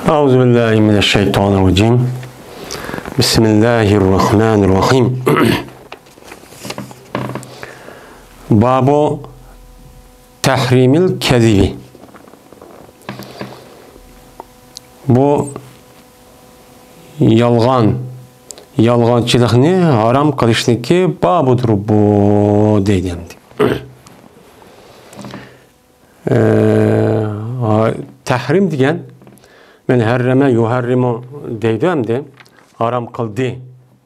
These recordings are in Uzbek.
Euzubillahimineşşeytanirracim. Bismillahirrahmanirrahim. Babu tahrimil kezibi. Bu yalğançılıqni haram qilishlikki babudur bu deydi. Tahrim degan men harrama yuharrimu deydi hamda haram qildi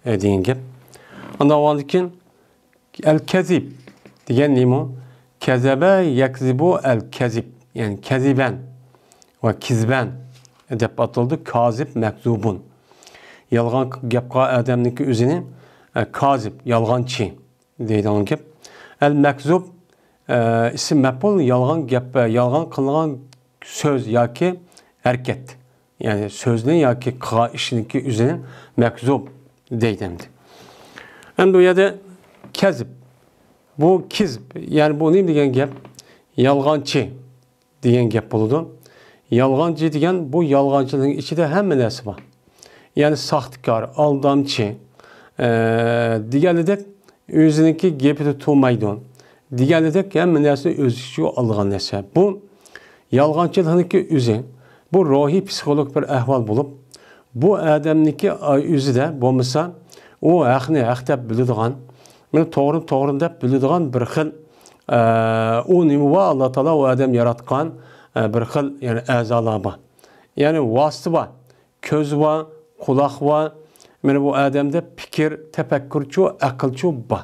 degan gap. Unda avvalkin el-kezib degan nima? Kezebe yakzibu el-kezib. Yani keziben ve kizben deb atıldı. Kazib mekzubun. Yalğan gapqa adamniki özünü kazib, yalğançı deydi onun gap. El-mekzub isim mef'ul yalğan gap, yalğan qılğan söz yoki hareket. Yani sözünün yoki qılğan işiniki özünü mekzub deydi. Endi bu yerda kezib. Bu kizb, yani bu neyim degan gap? Yalğançı degan gap bo'ladi. Yalğancı degan bu yalğancılığın içinde hamma narsa bor. Yani sahtekar, aldamçı, deganidek özününki gapini tutmaydi. Deganidek hamma narsa o'z ichiga olgan narsa. Bu yalğancılığınki özü, bu ruhiy psixologik bir ahvol bo'lib, bu odamniki o'zida bo'lmasa, u haqni haq deb biladigan, men to'g'ri deb biladigan bir xil u nima va Alloh taolo u odam yaratgan bir xil yani a'zolar bor. Yani vosita bor, ko'z bor, quloq bor. Men bu odamda fikr, tafakkurchi, aqlchi bor.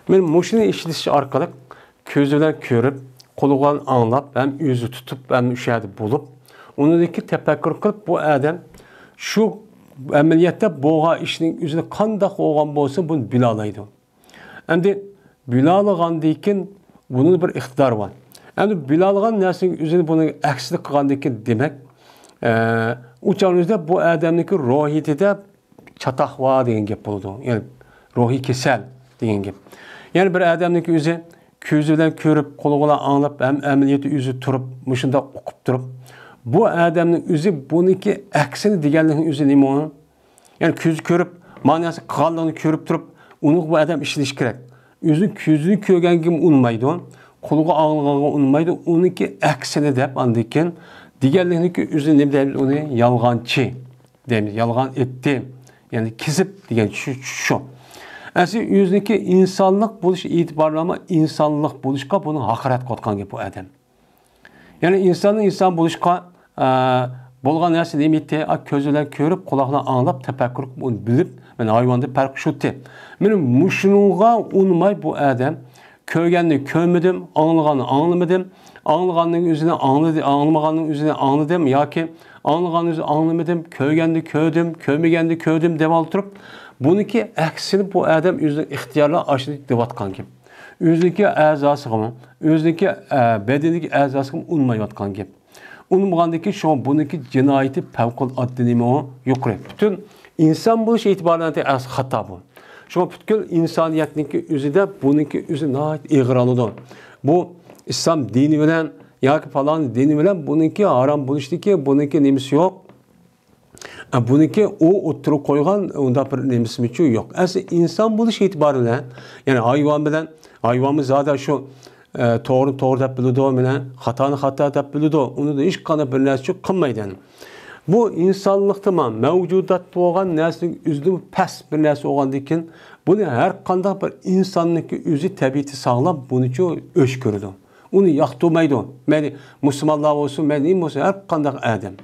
Men mushuni ishlatish orqali ko'z bilan ko'rib, quloq bilan anglab, ham o'zi tutib, ham o'shada bo'lib, uniki tafakkur qilib bu odam shu amaliyotda bo'lgan ishning o'zini qanday bo'lgan bo'lsa, buni bila oladi. Endi bila olgandan keyin bunun bir iqtidori bor. Endi bila olgan narsaning o'zini buni aksini qilgandan keyin demak, o'shaningizda bu odamning ruhiyatida chatoq bor degan gap bo'ladi. Ya'ni ruhiy kasal degan gap. Ya'ni bir odamning o'zi ko'zi bilan ko'rib, qo'li bilan anglab, ham amaliyoti o'zi turib, mushunda o'qib turib, bu odamning o'zi buniki aksini deganlikning o'zi nima? Yani ko'z ko'rib, ma'nosi qilganligini ko'rib turib, uni bu odam ishlash kerak. O'zi ko'zini ko'rganga unmaydi, qo'liga anglaganiga unmaydi, uniki aksini deb andikin deganlikning o'zi nima deymiz? Uni yalğançı deymiz. Yalğan etdi. Yani kizib degan shu. Asli o'ziniki insonlik bo'lish e'tiborlama insonlik bo'lishga buni haqorat qilgan gap bu odam. Yani insonning inson bo'lishga bo'lgan narsa demakki, ko'z bilan ko'rib, quloq bilan anglab, tafakkur qilib, uni bilib, men hayvonda farq shuti. Men mushunga unmay bu odam ko'rganni ko'rmadim, anglaganni anglamadim, anglaganning o'zini angladi, anglamaganning o'zini angladim yoki anglaganni o'zini anglamadim, ko'rganni ko'rdim, ko'rmaganni ko'rdim deb oltirib, buniki aksini bu odam o'zining ixtiyorlar ashini devatgan gap. O'ziniki a'zosiga, o'ziniki badaniga a'zosiga unmayotgan gap. Unmagandaki şu an buniki cinayeti favquloddiy nima yuqori. Bütün inson bo'lish e'tiborida as xato bu. Şu an bütün insoniyatniki o'zida buniki o'zi nihoyat ig'ir oladi. Bu islom dini bilan yoki falon dini bilan buniki harom bo'lishligi, buniki nimasi yo'q. Buniki o o'tirib qo'ygan unda bir nimasi yo'q. Asli inson bo'lish e'tiborida, yani hayvonimiz zaten şu to'g'ri deb biladi, mana xatoni xato deb biladi. Uni hech qanday bir narsa qilmaydi. Bu insonlikda mavjudat bo'lgan narsaning o'zida past bir narsa bo'lgandan keyin buni har qanday bir insonniki o'zi tabiati sog'lom buni o'ch ko'radi. Uni yoqtirmaydi. Meni musulmonlar bo'lsin, meni bo'lsin, har qanday odam.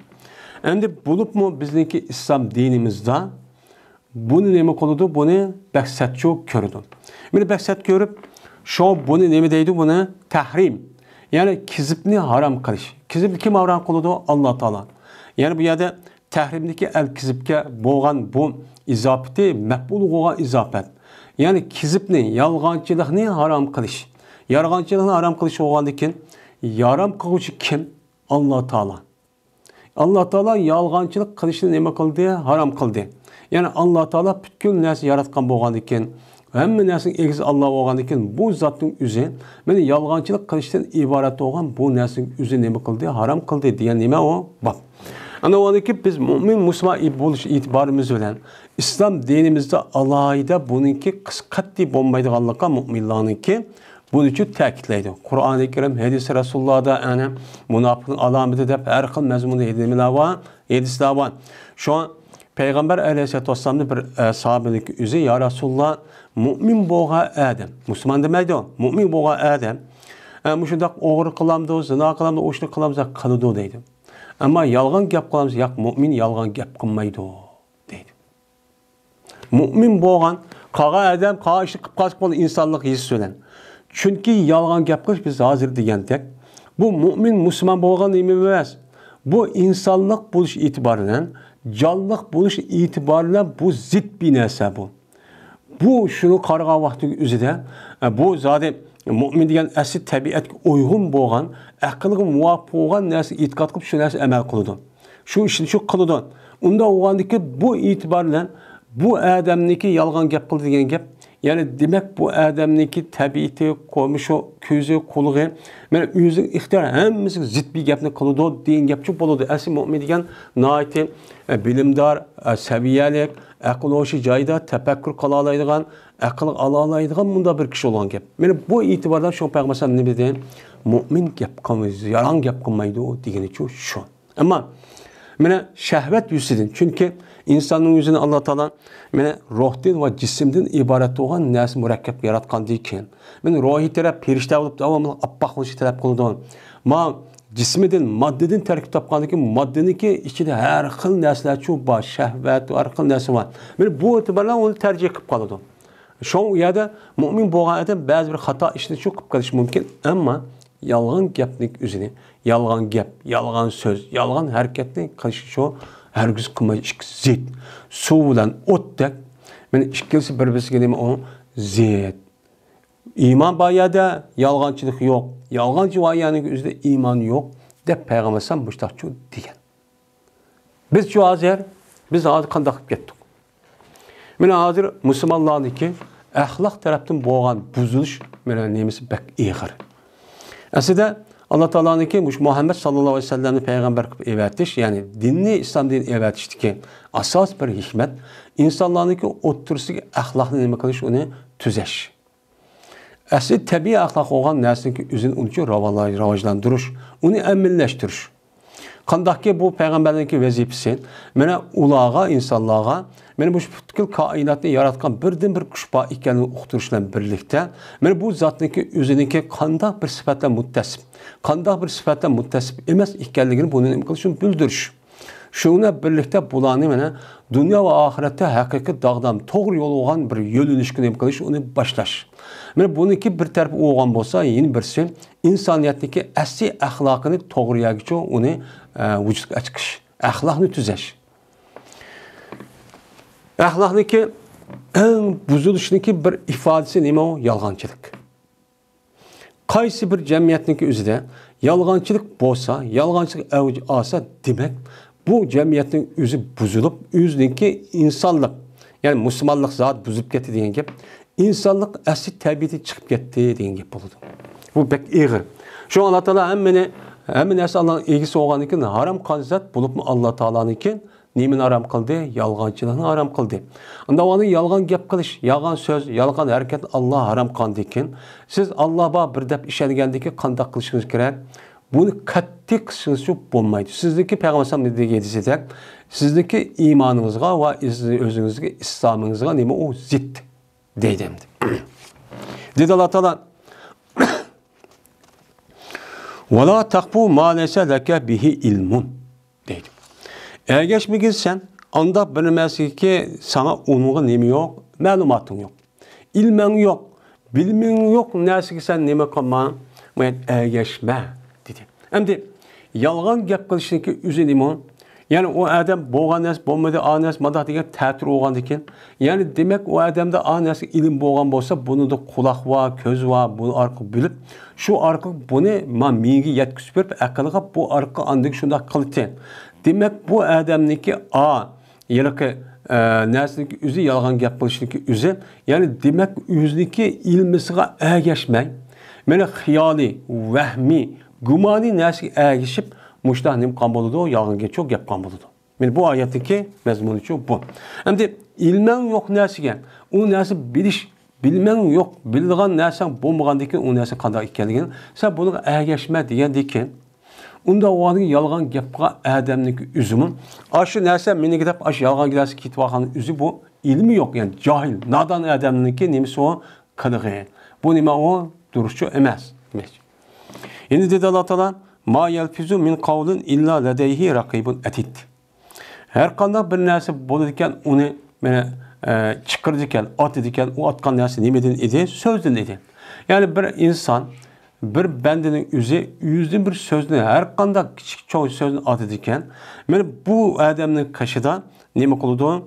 Endi bo'libmi bizniki islom dinimizda buni nima qiladi? Buni maqsadchi ko'radi. Meni maqsad ko'rib şu bunu nima deydi? Buni tahrim. Yani kizibni haram qilish. Kizibni kim haram qiladi? Alloh taolo. Yani bu yerda tahrimdagi al-kizibga bo'lgan bu izofati maqbul bo'lgan izofat. Yani kizibni, yolg'onchilikni haram qilish. Yolg'onchilikni haram qilish bo'lgandan keyin haram qiluvchi kim? Alloh taolo. Alloh taolo yolg'onchilik qilishni nima qildi? Haram qildi. Yani Alloh taolo butkul narsa yaratgan bo'lgandan keyin hamma narsaning egisi Alloh bo'lgandan keyin bu zotning o'zi meni yolg'onchilik qilishdan iborat bo'lgan bu narsaning o'zi nima qildi? Harom qildi degan nima u? Bor. Ana oldaki biz mümin Müslüman buluş itibarımız bilen İslam dinimizde alayda bununki qat'iy bo'lmaydiganligi müminlarniki bunun için ta'kidlaydi. Kur'an-ı Kerim, hadis-i Resulullah'da yani münafıkın alameti deb her xil mazmunda hadisler var. Şu an Peygamber Aleyhisselatü Vesselam'ın bir sahabelik yüzü ya Resulullah mümin boğa Adem. Müslüman demeydi o. Mümin boğa Adem. Müşundak oğru kılamdı, zina kılamdı, oşluk kılamdı, kalıdı deydi. Ama yalgan gap kılamız, yak mümin yalgan gap kılmaydı deydi. Mümin boğan, kağa Adem, kağa işi kıpkazık olan insanlık hisi söylen. Çünkü yalgan gap kılış biz hazır diyen tek. Bu mümin Müslüman boğan değil mi bilmez. Bu insanlık buluş itibariyle, canlılık buluş itibariyle bu zıt bir nese bu. Bu şunu qarğa vaxtı üzüde, bu zaten mümin degan asli tabiatga uygun bo'lgan, aqlga muvofiq bo'lgan narsa e'tiqod qilib shu narsa amal qiladi. Shu ishni shu qiladi. Unda o'g'andiki bu e'tibor bilan bu odamniki yolg'on gap qildi degan gap, ya'ni demak bu odamniki tabiati, qo'mishi, ko'zi, qulog'i, mana o'zi ixtiyor hammasi zid bir gapni qiladi degan gapchi bo'ladi. Asli mümin degan noiti bilimdor, saviyalik, aql o'shi joyida tafakkur qila oladigan, aql ala oladigan bunda bir kishi bo'lgan gap. Mana bu e'tibordan shu payg'ambar nima dedi? Mümin gap qilmaydi, yalan gap qilmaydi degani shu. Ammo mana shahvat yusidan, chunki insonning o'zini Alloh taolo mana ruhdan va jismdan iborat bo'lgan narsa murakkab yaratgandan keyin, mana ruhiy taraf perishta bo'lib davomli oppoq bo'lishi talab qiladi. Ma jismidan, moddadan tarkib topgandan keyin moddaniki ichida har xil narsalar bor, shahvat, har xil narsa bor. Mana bu e'tibordan uni tarjih qilib qoladi. Şu yerda mümin bo'lgan odam ba'zi bir xato ishni qilib qolishi mumkin, ammo yolg'on gapning o'zini, yolg'on gap, yolg'on so'z, yolg'on harakatni qilish shu hargiz qilmay ikkisi zid. Suv bilan o'tdek, mana ikkisi bir-biriga nima o zid. İman bayada yolg'onchilik yo'q, yolg'onchi vayaning o'zida iymon yo'q deb payg'ambar ham mushtoqchi degan. Biz hozir qanday qilib ketdik? Mana hozir musulmonlarniki axloq tarafdan bo'lgan buzilish mana nemisi bak ig'ir. Aslida Alloh taolaniki Muhammad sallallohu alayhi vasallamni payg'ambar qilib evatish, ya'ni dinni islom dinini evatishdiki asos bir hikmat insonlarniki o'ttirisiga axloqni nima qilish, uni tuzash. Asli tabiiy axloq bo'lgan narsaniki o'zini uncha rivojlantirish, uni amillashtirish. Qandaqki bu payg'ambarning vazifasi, mana ularga, insonlarga, mana bu butkul koinotni yaratgan birdan bir kuch bor ekanini uqtirish bilan birlikda, mana bu zotniki o'ziniki qandaq bir sifatlar muttasib emas ekanligini buni nima qilishni bildirish. Shuna birlikda bularni mana dunyo va oxiratda haqiqiy dog'dan to'g'ri yo'l olgan bir yo'nalishga nima qilish, uni boshlash. Mana buniki bir taraf olgan bo'lsa, yana birisi insoniyatniki asli axloqini to'g'ri yo'lga uni vujudga chiqish, axloqni tuzash. Axloqniki eng buzilishniki bir ifodasi nima o? Yolg'onchilik. Qaysi bir jamiyatniki o'zida yolg'onchilik bo'lsa, yolg'onchilik avj olsa, demak bu jamiyatning o'zi buzilib, o'ziniki insonlik, ya'ni musulmonlik zot buzilib ketdi degan gap, insonlik asli tabiati chiqib ketdi degan gap bo'ladi. Bu bek ig'ir. Shu Alloh taolo hamma narsa Allohning egisi bo'lgandan keyin harom qilzat bo'libmi Alloh taoloning nimani harom qildi? Yolg'onchilikni harom qildi. Unda uni yolg'on gap qilish, yolg'on so'z, yolg'on harakat Alloh harom qildi ekan. Siz Allohga bir deb ishongandiki qanday qilishingiz kerak? Buni qattiq qilishingiz bo'lmaydi. Sizniki payg'ambar degan desak, sizniki iymoningizga va o'zingizga islomingizga nima u zid deydi. Dedi Alloh taolo "Vala taqfu ma laysa laka bihi ilmun" deydi. Ergeçmegin sen, anda bir ki sana onunla nemi yok, malumatın yok. İlmen yok, bilmen yok, neyse ki sen nemi kalma, ergeçme dedi. Hem de yalgan gap kılışındaki üzerine yani o adam boğan nes, boğmadı anes, madah diye teatir olgan diken. Yani demek o adamda anes ilim boğan olsa bunu da kulak var, göz var, bunu arka bilip şu arka bunu mingi yetkisi verip akıllığa bu arka andık şunda kılıtı. Demek bu adamniki yalaki nesniki üzü yalgan gap kılışındaki üzü yani demek üzündeki ilmisiga ergeçmey. Mene hiyali, vehmi, gumani nesniki ergeçip muşta nim kan boludu, yalğanga çok gap kan boludu. Men bu oyattaki mazmuni şu bu. Endi ilmen yok narsaga, u narsa bilish, bilmen yok, bildigan narsa bo'lmagandan keyin u narsa qanday ekanligini sen buni ergashma degandan unda o yalğan gapga adamning üzümü, aşı narsa meni deb aşı yalğan gilasi ketib üzü bu ilmi yok yani cahil, nadan adamniki nemisi o qilg'i. Bu nima o duruşçu emas demek. Endi dedi Allah Taala ma yalfizu min qawlin illa ladayhi raqibun atid. Her qanday bir narsa bo'ladi ekan, uni mana chiqirdi ekan, otdi ekan, u otgan narsa nimadan edi? So'zdan edi. Yani bir insan bir bendenin yüzden bir sözünü her qanday kichik cho'ng sözünü otdi ekan, mana bu adamning qashida nima qiladi?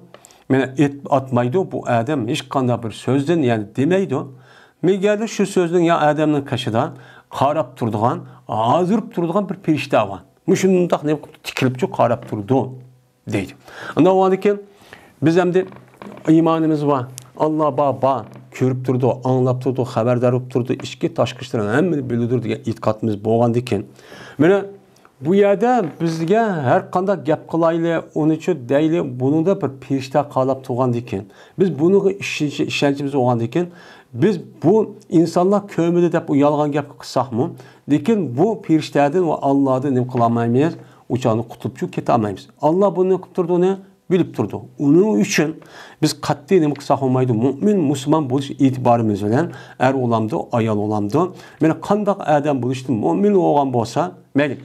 Mana atmaydı bu adam hech qanday bir sözden yani demaydi. Megeldi şu sözün ya adamning qashida qarab turadigan, azırıp turadigan bir perişta var. Mushundaq nima tikilibchi qarab turdi deydi. Unda o'ylayki biz ham de imanımız var. Allah ba ko'rib turdi, anglab turdi, xabardor bo'lib turdi, ichki tashqi ishlarni hammani biladi degan e'tiqodimiz bo'lgandan keyin mana bu yerda bizga har qanday gap qilayli, uni uchun deyli, buningda bir perishta qalab turgandan keyin biz buniga ishonchimiz bo'lgandan keyin biz bu insanlar ko'midi deb u yolg'on gap qilsaqmi, lekin bu perishtadan va Allohdan nima qilolmaymiz, uçağını qutulib keta olmaymiz. Allah buni qilib turdi, bilib turdi. Uning uchun biz qat'iy nima qilsak olmaydi. Mu'min, musulmon bo'lish e'tiborimiz bilan er olamdi, ayol olamdi. Mana qanday odam bo'lishdi, mu'min bo'lgan bo'lsa, mayli.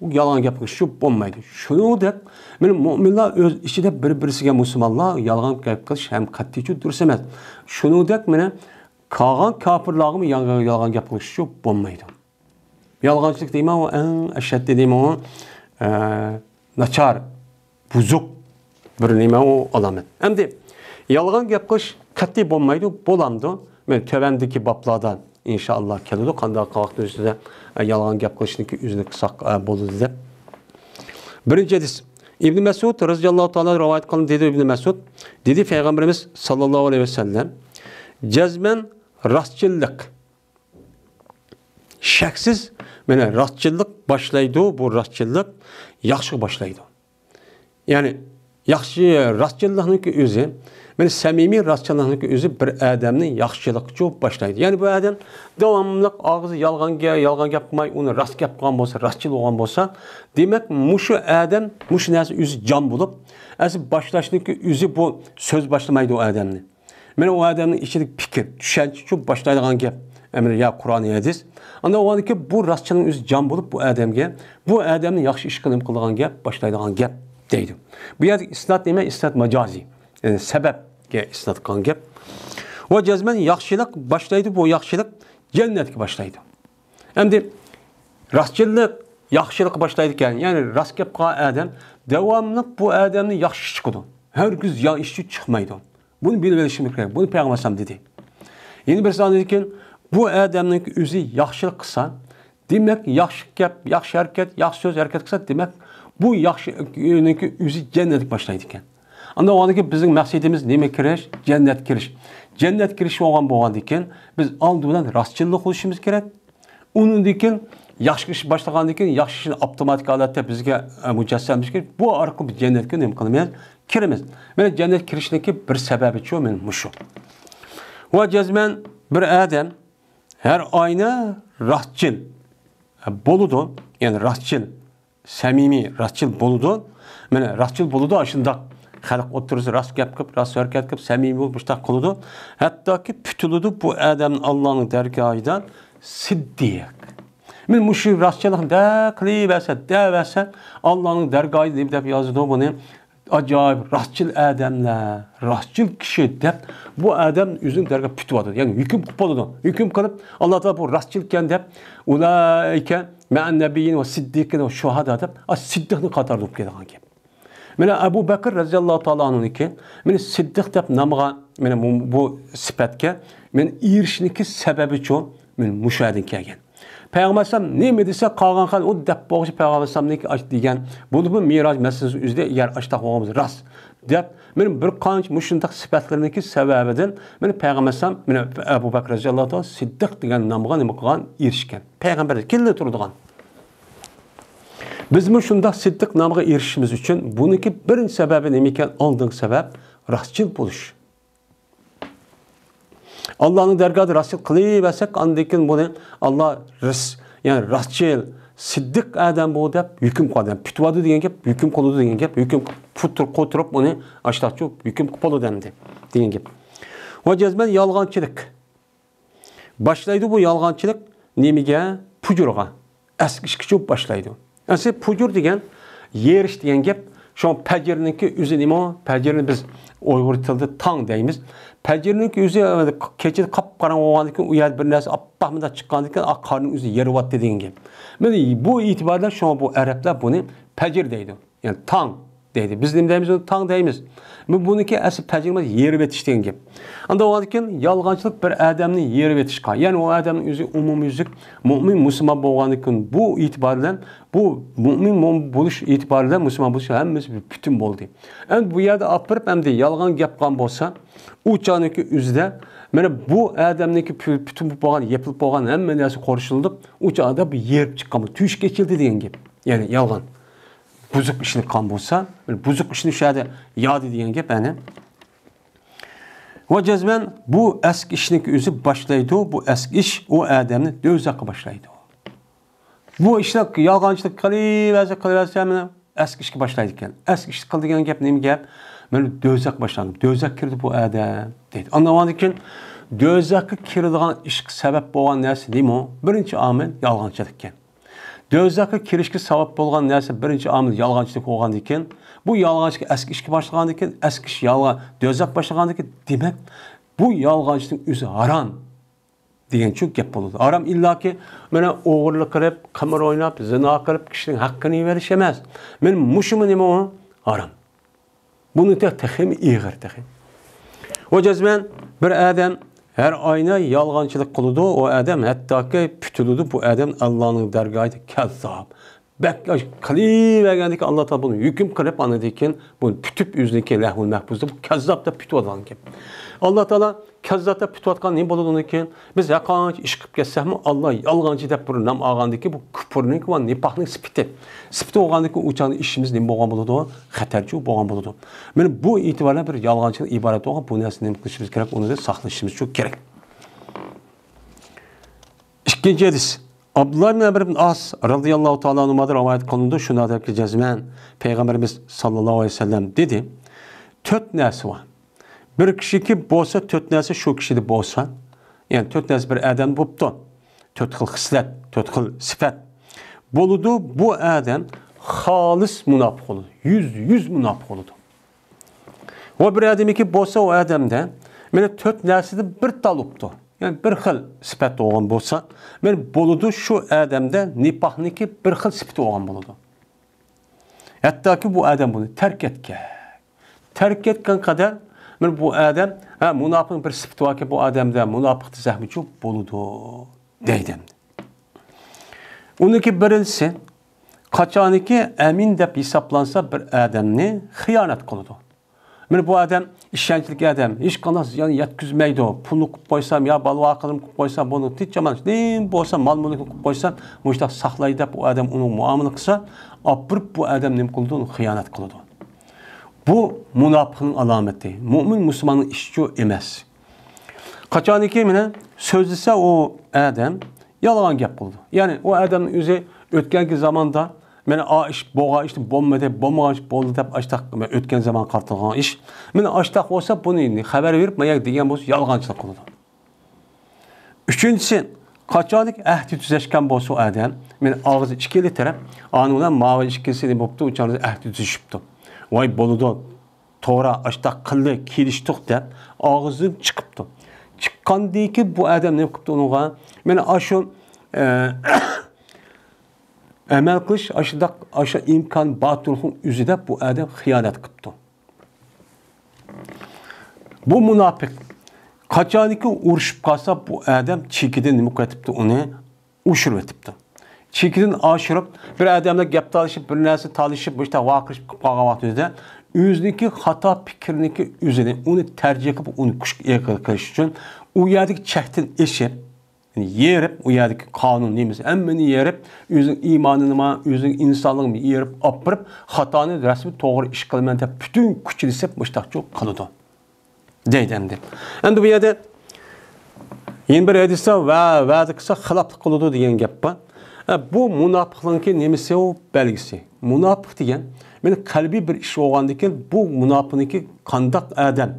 U yolg'on gap qilish bo'lmaydi. Shuningdek, mana mu'minlar o'z ichida bir-birisiga musulmonlar yolg'on gap qilish ham qat'iy durust emas. Shuningdek, mana qolgan kofirlarga yolg'on gap qilish bo'lmaydi. Yolg'onchilik deyman, o eng ashaddiy deyman, o nachar, buzuk bir nima o alamet. Endi yolg'on gap qilish qat'iy bo'lmaydi, bo'lamdi. Men tövendeki bablardan inşallah keladi, qanday qilib o'zida yolg'on gap qilishniki o'zini qilsak bo'ladi deb. Birinchi hadis İbn Mesud roziyallohu taala rivoyat qildi, dedi İbn Mesud, dedi Peygamberimiz sallallohu alayhi vasallam, jazman rostchilik, shaksiz mana rostchilik boshlaydi, bu rostchilik yaxshi boshlaydi. Yani yaxshi rostchilikning o'zi, mana samimiy rostchilikning o'zi bir odamning yaxshilikcha boshlaydi. Yani bu odam davomli og'zi yolg'on gap qilmay, uni rost gap qilgan bo'lsa, rostchil bo'lgan bo'lsa, demak, mushu odam, mushu narsa o'zi jon bo'lib, asl boshlashniki o'zi bu so'z boshlamaydi u odamni. Mana u odamning ichidagi fikr, tushuncha boshlaydigan gap, ya Qur'on hadis. Anda o'yladiki, bu rostchilikning o'zi jon bo'lib bu odamga, bu odamning yaxshi ish qilgan gap, boshlaydigan gap deydi. Bu yerda isnat nima? Isnat majozi. Yani sebepga isnat qilgan gap. Va jazman yaxshilik boshlaydi, bu yaxshilik jannatga boshlaydi. Endi rostchilik yaxshilik boshlaydi ekan, ya'ni rost gap qilgan odam davomli bu odamning yaxshi ish chiqadi. Hargiz yaxshi ish chiqmaydi. Buni bilib olishimiz kerak. Buni payg'ambar dedi. Yeni bir so'z ekan, bu odamning o'zi yaxshilik qilsa, demak yaxshi gap, yaxshi harakat, yaxshi so'z harakat qilsa, demak bu yaxshilikning o'zi jannatga boshlaydi ekan. Anda o'ylayki bizning maqsadimiz nima kirish? Jannat kirish. Jannat kirish bo'lgandan keyin biz oldidan rostchilik qilishimiz kerak. Undan keyin yaxshi ish boshlagandan keyin yaxshi ishni avtomatik holatda bizga mujassamlashimiz kerak. Bu orqali biz jannatga nima qilamiz? Kiramiz. Mana jannat kirishniki bir sababi shu, men mushu. Va jazman bir odam her ayna rastçıl boludu, yani rastçıl, samimi rastçıl boludu. Mana rastçıl boludu aşında xalq otursa rast gap qilib, rast harakat qilib, samimi bo'lib mushtaq qiladi. Hattoki putuludu bu odam Allohning dargohidan siddiq. Men mushu rastchilikda qilaversa, davasa Allohning dargohida deb yozdi buni. Acayip rastçıl adamlar, rastçıl kişi deb bu adam o'zining darga putyapti. Yani hukm qilib bo'ladi. Hukm qilib Alloh taolo bu rastçılkan deb ulayka ma'an nabiyyin va siddiqin va shuhada deb siddiqni qatorida olib kelgan gap. Mana Abu Bakr roziyallohu taolo anhuniki, men siddiq deb namga, mana bu sifatga men erishniki sababi chu men mushadin kelgan. Peygamber nima desa qolgan xil u deb bo'g'chi Peygamberlik degan. Buni bu Miroj masalasi o'zida agar ashtaq bo'lganmiz rost deb men bir qancha mushundaq sifatlarniki sababidan men Peygamber men Abu Bakr roziyallohu anhu siddiq degan nomga nima qilgan erishgan. Payg'ambar keldi turadigan. Biz mi şunda siddiq namıga erişimiz üçün buniki birinci sebebi nima ekan? Oldingi sebep rastçıl buluş. Allah'ın dergahı rastçıl qılayversak, andan bunu Allah yani rastçıl, siddiq adam bu deb hukm qiladi. Putwadi degan gap, hukm qiladi degan gap, hukm qo'tirib uni ashtaqchi hukm qilib bo'ladi degan gap. Va jazman yolg'onchilik. Başlaydı bu yalğançılık nemiga? Pujurga. Eski ishga başlaydı. Asli pujur degan yerish degan gap, şu pajirniki o'zi nima? Pajirni biz Uyg'ur tilida tang deymiz. Pajirniki o'zi kecha qop-qorong bo'lgandan keyin u yerda bir narsa appahmida chiqqandan keyin qorning o'zi yeryapti degan gap. Mana bu e'tiborda şu bu arablar buni pajir deydi. Yani tang deydi. Biz nima deymiz? Tang deymiz. Buniki asli pajirmas yerib etish degan gap. Anda olarkan yolg'onchilik bir odamni yerib etishga, ya'ni o odamning o'zi umumyuzlik mu'min musulmon bo'lgandan keyin bu e'tibordan bu mu'min bo'lish e'tibordan musulmon bo'lish hammasi butun bo'ldi. Endi bu yerda olib borib hamda yolg'on gap qilgan bo'lsa, u chaqniki o'zida mana bu odamniki butun bo'lgan, yepilib bo'lgan hamma narsa qo'shilib, u chaqda bu yerib chiqqan, tuyish kechildi degan gap. Ya'ni yolg'on. Buzuq ishni qilgan bo'lsa, buzuq ishni shada yodi degan gap ana. Va jazman bu eski ishniki o'zi boshlaydi, bu eski ish o odamni do'zaxga boshlaydi. Bu ishlar yolg'onchilik qilaversa mana eski ishga boshlaydi ekan. Eski ish qildigan gap nima gap? Mana do'zax boshlandi. Do'zax kirdi bu odam deydi. Anlagandan keyin do'zaxga kiradigan ishga sabab bo'lgan narsa nima? Birinchi omil yolg'onchilik ekan. Do'zaxga kirishga sabab bo'lgan narsa birinchi omil yolg'onchilik bo'lgandan keyin bu yolg'onchilik eski ishga boshlagandan keyin eski ish yolg'on do'zax boshlagandan keyin demak bu yolg'onchilik o'zi harom degan shu gap bo'ladi. Harom illaki mana o'g'irlik qilib, qimir o'ynab, zino qilib kishining haqqini yeverish emas. Men mushumi nima u? Harom. Buni texim ig'ir texim. O jazman bir odam her ayna yolg'onchilik qiladi, o odam hattoki putiladi, bu odam Allohning dargohida kazzab. Baklash qilavergandek Allah taolo buni hukm qilib anadekin bu putib o'ziniki lahul mahfuzda bu kazzab deb putib gap. Allah taolo kazzabda putib nima bo'ladi undan biz yaqonchi ish qilib ketsakmi Allah yolg'onchi deb bir nom olgandiki bu kufrning va nifoqning sifati. Sifati bo'lgandiki o'chani ishimiz nima bo'lgan bo'ladi? Xatarchi bo'lgan bo'ladi. Mana bu e'tiborlar bir yolg'onchilik iborat bo'lgan bu narsani nima qilishimiz kerak? Uni da saqlashimiz kerak. Ikkinchi hadis Abdullah ibn Amr ibn As radıyallahu ta'ala anhu'dan rivayet kılındı. Şuna der ki cezmen Peygamberimiz sallallahu aleyhi ve sellem dedi. Dört narsa var. Bir kişi ki bolsa dört narsa şu kişide bolsa. Yani dört narsa bir adam buptu. Dört xil xislet, dört xil sifat. Boludu bu adam halis münafık oldu. Yüz münafık oldu. O bir adam ki bolsa o adamda böyle dört narsada bir taluptu. Yani bir xil sifat olgan bolsa, men boludu şu adamda nipahniki bir xil sifat olgan boludu. Hatta ki bu adam bunu terk etken. Terk etken kadar men bu adam münafık bir sifat var ki bu adamda münafık zahmi çok boludu deydim. Onunki birinci kaçaniki emin deb hesaplansa bir adamni xiyonet qiladi. Men bu adam ishonchli adam, hech qanday yani yetkizmaydi. Pulni qilib qo'ysam yo balvo qilib qo'ysam buni tinchaman. Nim bo'lsa mol-mulkni qilib qo'ysam, mushta saqlaydi deb bu adam uni muomala qilsa, opirib bu adam nim qildi? Uni xiyonat qiladi. Bu munofiqning alomati. Mo'min musulmonning ishi emas. Qachoniki meni so'zlasa o adam yolg'on gap qildi. Ya'ni o odamning o'zi o'tgangi zamonda meni ish bo'lgan ish bo'lmadi, bo'lmagan ish bo'ldi deb ashtaq o'tgan zaman qartilgan ish. Meni ashtaq bo'lsa buni xabar berib, men degan bo'lsa yolg'onchilik qiladi. Uchinchisi, qachonlik ahd tuzashgan bo'lsa odam, meni og'zi ikkili taraf, anidan mavi ikkisi nima bo'pti, uchangiz ahd tuzishibdi. Voy bo'ldi, to'g'ri ashtaq qildi, kelishdik deb og'zi chiqibdi. Chiqqandan keyin bu odam nima qilibdi unga? Meni shu amal qilish aşa imkon batulhun o'zida bu adam xiyonat qilibdi. Bu munofiq qachoniki urushib qolsa bu adam chekidan nima qilibdi uni ushirib etibdi. Chekidan oshirib bir odamla gap talashib, bir narsa talashib, boshqa vaqishib qolgan vaqtida o'ziniki xato fikriniki o'zini uni tarjih qilib uni qilish uchun u yerdagi chekdan eshib, Yani yerip, o yerdeki kanun neymiş? Emmeni yerip, özün imanını, özün insanlığını yerip, apırıp, hatanı resmi doğru iş kılmen de bütün küçülü sep müştakçı kalıdı. Deydemdi. Endi bu yerde yeni bir hadiste vaadi kısa xilaflık kılıdı diyen gap var. Bu münafıklığın nemisi o belgisi. Münafık diyen, benim kalbi bir iş olğandıkken bu münafıqnınki qandaq adam.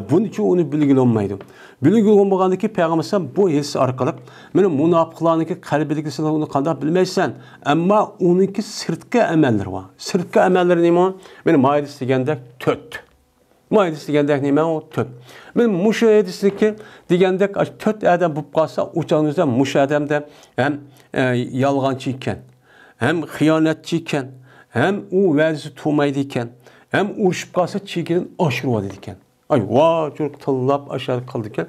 Bunun için onu bilgili olmaydı. Bilgili olmağandaki Peygamber bu his arkalık, benim münafıqlarınki kalbideki onu qandaq bilmeysen, ama onunki sırtqı əməlləri var. Sırtqı əməlləri neymi? Benim Maidis degende töt. Maidis degende neymi o töt. Benim müşahedisindeki degende töt adam bu qalsa uçağınızda müşahedemde hem yalğancı iken, hem xiyanetçi iken, hem o vədisi tutmaydı iken, hem uruşup qalsa çekilin aşırı vadı iken. Ay vah çocuk tallap aşağı kaldı iken.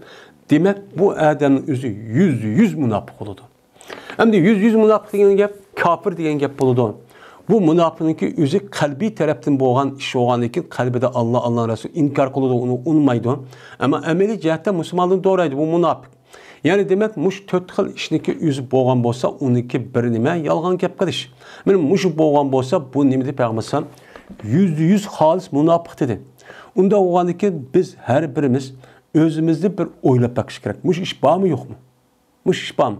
Demek bu adamın özü yüz münafık oldu. Hem de yüz münafık degen gap, kafir degen gap oldu. Bu münafıqnınki özü kalbi taraftan boğan iş olğan iken kalbide Allah Resulü inkar kılıdı onu unmaydı. Ama ameli cihetten Müslümanlığın doğruydu bu münafık. Yani demek muş tört xil işniki özü boğan bolsa onunki bir nime yalğan gap qilish. Benim muş boğan bolsa bu nimede Peygamber %100 halis münafık dedi. Unda olğan iken biz her birimiz özümüzde bir oylap bakış gerek. Muş iş var mı yok mu? Muş iş var mı?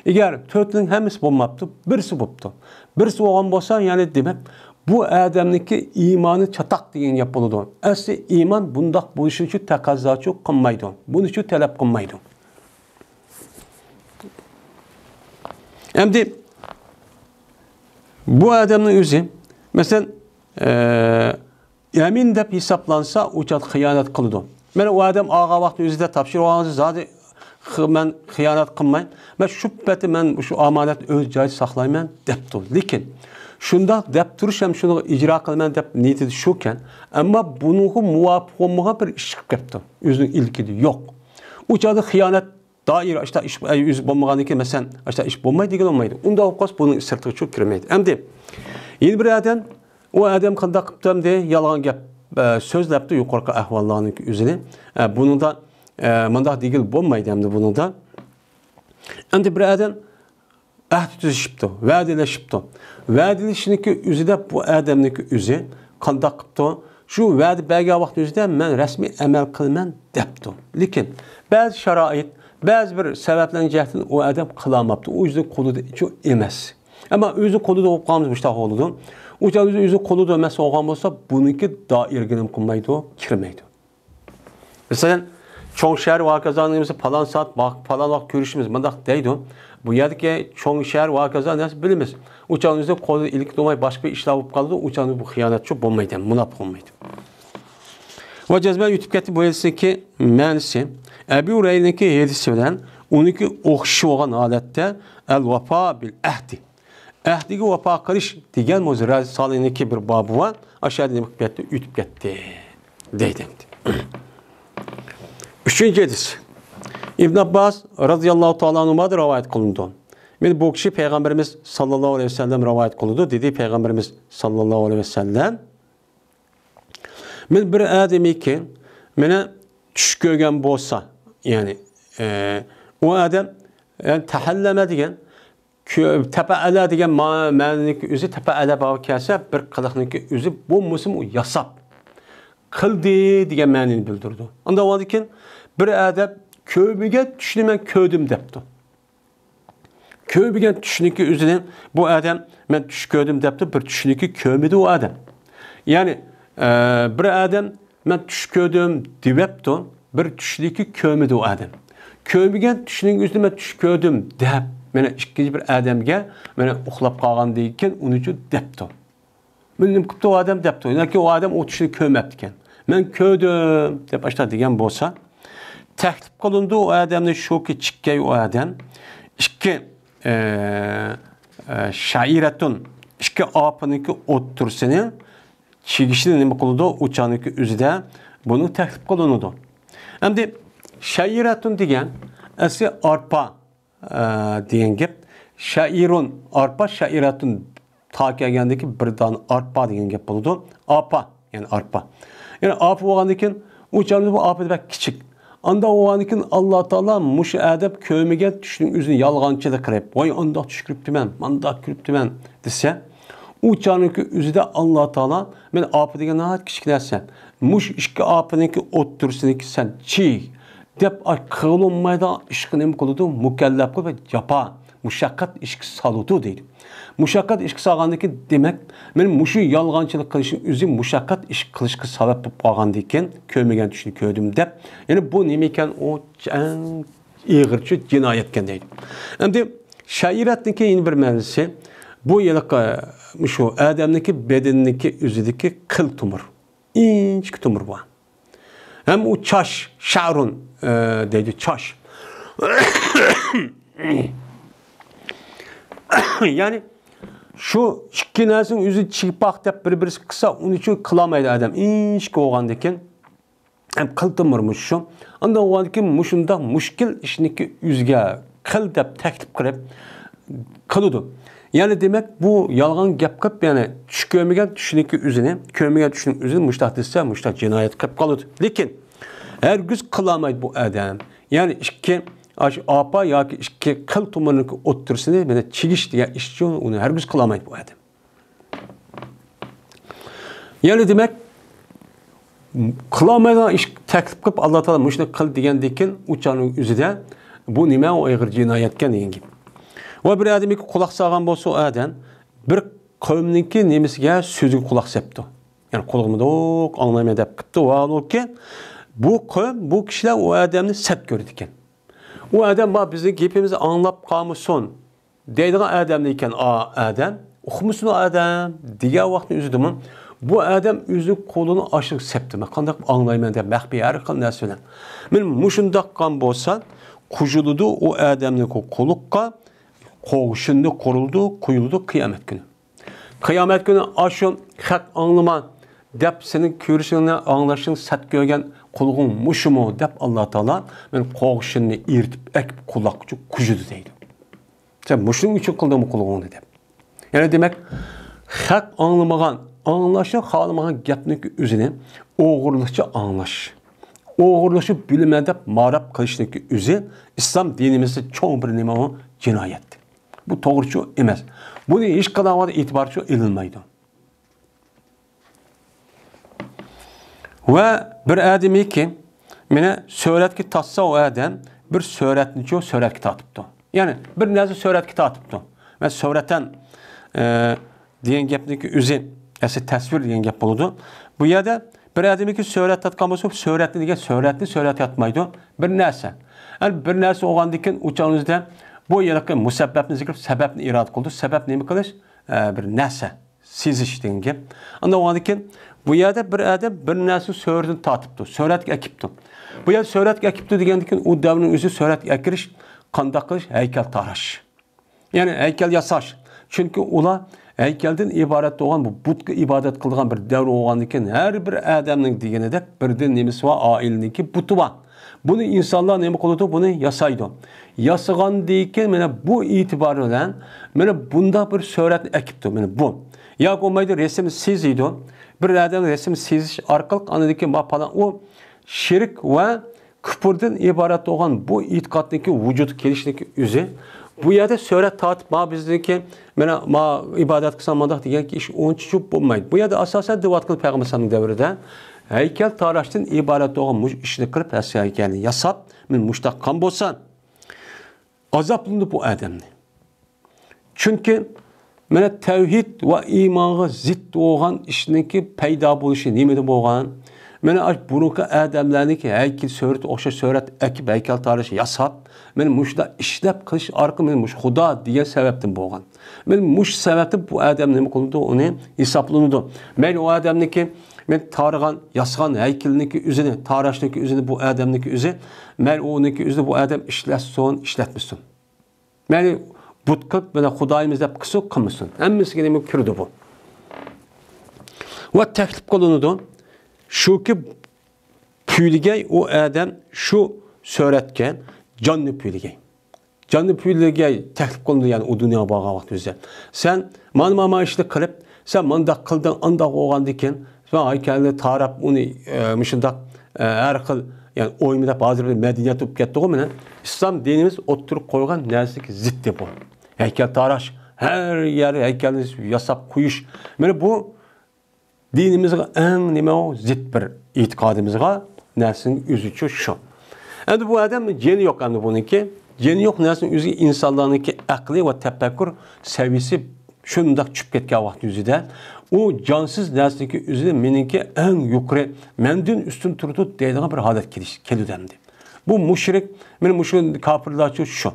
Eğer törtünün hemisi olmaptı, birisi boptu. Birisi olğan bolsa yani demek bu adamniki imanı çatak deyen yapılıdı. Asli iman bundaq bu işin için takazzaçı qılmaydı. Bunun için talep qılmaydı. Şimdi bu adamın özü mesela emin dep hesaplansa uçat xıyanet kılıdı. Ben o adam ağa vakti özüde tapşır oğanızı zaten ben xıyanet kılmayın. Ben şüpheti ben şu amanet öz cayı saklayman deptu. Lekin şunda dep duruşam şunu icra kılman dep niyeti şuken ama bunun muvafık olmağa bir iş yaptı. Özünün ilkidi yok. Uçadı xıyanet dair işte iş yüz bulmagan ki mesela işte iş bulmaydı degan olmaydı. Unda oqas bunun sırtı çok kirmeydi. Endi yeni bir adam o adam qandaq qıptam de yalğan gap sözləpdi yuqorqu ahvallarının üzünü. Bunun da mındaq degil bulmaydı endi bunun da. Endi bir adam ahd tüzüşüpdi, vədələşibdi. Vədəlişiniki üzüdə bu adamniki üzü qandaq qıpdı. Şu vədi bəgə vaxt üzüdə mən rəsmi əməl qılman depdi. Lekin bəzi şərait bazı bir sebeplerin cihetini o adam kılamaptı. O yüzden kolu da çok emez. Ama özü kolu da okuğamız müştah oldu. O yüzden kolu da emez okuğam olsa bununki daha irginim kılmaydı o, kirmeydi. Mesela çoğun şehir vakazanımızı falan saat, falan vakit görüşümüz mandak deydi. Bu yerdeki çoğun şehir vakazanı nasıl bilimiz. Uçağınızda kolu ilk dolmayı başka bir işler olup kaldı. Uçağınızda bu hıyanetçi bulmaydı, münafık olmaydı. Ve cezben YouTube getdi bu hadisdeki mənisi Ebu Hureyre'ninki hadisi bilen onunki oxşu olan halette el-vafa bil-ahdi. Ahdigi vafa qilish degan Muzir Salih'ninki bir babı var. Aşağıda demek getdi, YouTube getdi deydi. Üçüncü hadis. İbn Abbas radıyallahu ta'ala anhuma rivayet kılındı. Men bu kişi Peygamberimiz sallallahu aleyhi ve sellem rivayet kılındı. Dedi Peygamberimiz sallallahu aleyhi ve sellem men bir adamı ki mene tush ko'rgan bo'lsa, yani o adam yani tahallama degan tapaala degan ma'nodagi o'zi tapaala bo'lib kelsa bir qiliqniki o'zi bo'lmasam u yasab qildi degan ma'noni bildirdi. Unda o'zikin bir adam ko'biga tushni men ko'rdim debdi. Ko'biga tushniki o'zini bu adam men tush ko'rdim debdi, bir tushniki ko'rmadi u adam. Yani bir adam men tush ko'rdim debdi, bir tushniki ko'rmadi u adam. Ko'rmagan tushning o'zini men tush ko'rdim deb, meni ikkinchi bir odamga meni uxlab qolgandan keyin uni uchun debdi. Bildim qipti o adam debdi. Yoki o adam o tushni ko'rmabdi ekan. Men ko'rdim deb ashta degan bo'lsa, taklif qilindi o odamni shuki chikkay o odam ikki shairatun ikki opiniki o'ttirsini chigishni nima qildi? Uçaniki o'zida buni taklif qilindi. Endi shairatun degan asli arpa degan gap. Shairun arpa, shairatun ta kelgandagi bir dona arpa degan gap bo'ldi. Apa, yani arpa. Yani arpa bo'lgandan keyin o'chamiz bu arpa deb kichik. Anda oğanikin Allah Taala muş edep köymegen düşün üzün yalğançılık qilib, "Voy anda tushkiribdiman, manda kiribdiman" dese, u çanıki üzüde Allah Taala men apı degan nahat kichik narsa. Muş ikki apıniki o'ttirsiniki sen chi deb qilolmaydi ishqini nima qiladi? Mukallaf qilib japa, mushaqqat ishga saludu deydi. Mushaqqat ishga salgandiki demak, men mushu yolg'onchilik qilishim o'zi mushaqqat ish qilishga sabab bo'lib qolgandan keyin ko'rmagan tushni ko'rdim deb. Ya'ni bu nima ekan? O ig'irchi jinoyat ekan deydi. Endi shariatniki yana bir ma'nosi bu yiliqi shu odamniki bedaniki o'zidagi qil tumur. İnçik tumur bu. Hem o çaş, şarun deydi çaş. Yani şu ikki narsaning o'zi chigpoq deb bir-birisi qilsa, uning uchun qilolmaydi odam. İnchik bo'lgandan ham qil tumurmush shu. Unda o'g'anki mushunda mushkil ishniki o'ziga qil deb taklif qilib qiladi. Yani demek bu yalgan gap qilib, yani tush ko'rmagan tushniki o'zini, ko'rmagan tushning o'zini mushtaq desa, mushtaq jinoyat qilib qoladi. Lekin hergiz qilolmaydi bu odam. Yani ikki apa yoki ikki qil tumurniki o'ttirsini, mana chigish degan ishchi uni hergiz qilolmaydi bu odam. Yani demek qilolmaydigan ish taklif qilib Alloh taolo mushuni qil degandan uchaning o'zida bu nima og'ir jinoyatga degan gap. Ve bir adamki kulak sağan bolsa o adam bir kavmninki nemisiga sözüge kulak septi. Yani kulağımda ok anlamaya dep kıptı. O an ki bu kavm, bu kişiler o adamni sep gördü iken. O adam bak bizi gepimizi anlap kalmışsın. Deydiğin adam iken adam, okumuşsun o adam, diğer vaktin üzüdümün. Bu adam üzü kolunu aşık septi. Kandak anlaymayın diye mehbi her kıl ne söylen. Men muşundak kan bolsa kujuludu o adamni kolukka qoğuşunda koruldu, koyuldu kıyamet günü. Kıyamet günü aşın hak anlama dep senin körüşünü anlaşın sat görgen kulğun muşumu dep Allah Taala men qoğuşunu irtip ekip kulakçı kujudu deydi. Sen muşun için kıldığım kulğunu dep. Yani demek hak anlamagan, anlaşın halamagan gapniki özünü oğurluqça anlaş. Oğurluqça bilmə dep marab qilishninki özü İslam dinimizde çoğun bir nima cinayettir. Bu doğrucu emas. Bunu hiç kadar itibarçı edilmeydi. Ve bir adamı ki mene söhretki tatsa o adam bir söhretnici o söhretki tatıptı. Yani bir nezir söhretki tatıptı. Ve söhreten diyen gepniki üzü esi tasvir diyen gep buludu. Bu yerde bir adamı ki söhret tatkan olsa söhretli diye söhret yatmaydı. Bir neyse. Yani bir neyse oğandikin uçağınızda bu yılki musebbebni zikir sebebni irad kıldı. Sebep neymi kılış? Bir nese, siziş deyin gep. Anda oğandikin bu yerde bir adam bir nese söhretini tatıptı. Söhretki ekipti. Bu yerde söhretki ekipti degendikin o devrinin özü söhretki ekiriş, kanda kılış, heykel taraş. Yani heykel yasaş. Çünkü ula heykelden ibaret olan bu butka ibadet kıldıgan bir devre oğandikin her bir adamın degeni de birden nemisi var, aileniki butu var. Bunu insanlar nemi kılıdı? Bunu yasaydı. Yasıgan deyken mene bu itibarıyla mene bunda bir söhret ekipti. Mene bu. Ya olmaydı resim siziydi. Bir adam resim siziş arkalık anladaki mapalan o şirk ve küfürden ibaret olan bu itikattaki vücut gelişindeki üzü. Bu yerde söhret tatip ma bizdeki mene ma ibadet kısalmadak diyen ki iş onun çuçup bulmaydı. Bu yerde asasen divat kılıp Peygamber Sallallahu devrinde heykel taraştan ibaret olan işini kırıp eski heykelini yasap men muştak kan bolsan azaplandı bu adamni. Çünkü mene tevhid ve imanı zid olan işinki peyda buluşu nimede bolgan mene aç burunki adamlarniki heykel söhret oşa söhret ekip heykel taraşı yasap men muşda işlep kılış arka men muş Xuda diye sebepten bolgan. Men muş sebepten bu adam nima qıldı onu hesaplandı. Men o adamniki men tarıgan, yasıgan heykelniki üzünü, taraşniki üzünü bu adamniki üzü, men onunki üzünü bu adam işletsin, işletmişsin. Men butkıp, men Xudayımız dep kısık kılmışsın. Hemmesi demek kürdü bu. Ve teklif kılınıdı. Şu ki püyligey o adam şu söhretken canlı püyligey. Canlı püyligey teklif kılındı yani o dünya bağa vakti üzere. Sen manmama işte kılıp, sen mandak kıldın, andak oğan diken, ve heykelini tarap onu mışındak her kıl Yani oyunda bazı bir medeniyet olup ketdi o İslam dinimiz oturup koygan nersiki zitti bu. Heykel taraş, her yer heykelini yasap koyuş. Mana bu dinimizge en nima o zit bir itikadımızga nersinin üzücü şu. Endi bu adam jeni yok endi buniki. Jeni yok nersinin üzü insanlarınki akli ve tefekkür seviyesi şundak çüp ketken vakti yüzüde. O cansız nersindeki üzüde meninki en yukarı, mendin üstün turdu deydiğine bir hadet kelidemdi. Bu müşrik, benim müşrik kafirler şu.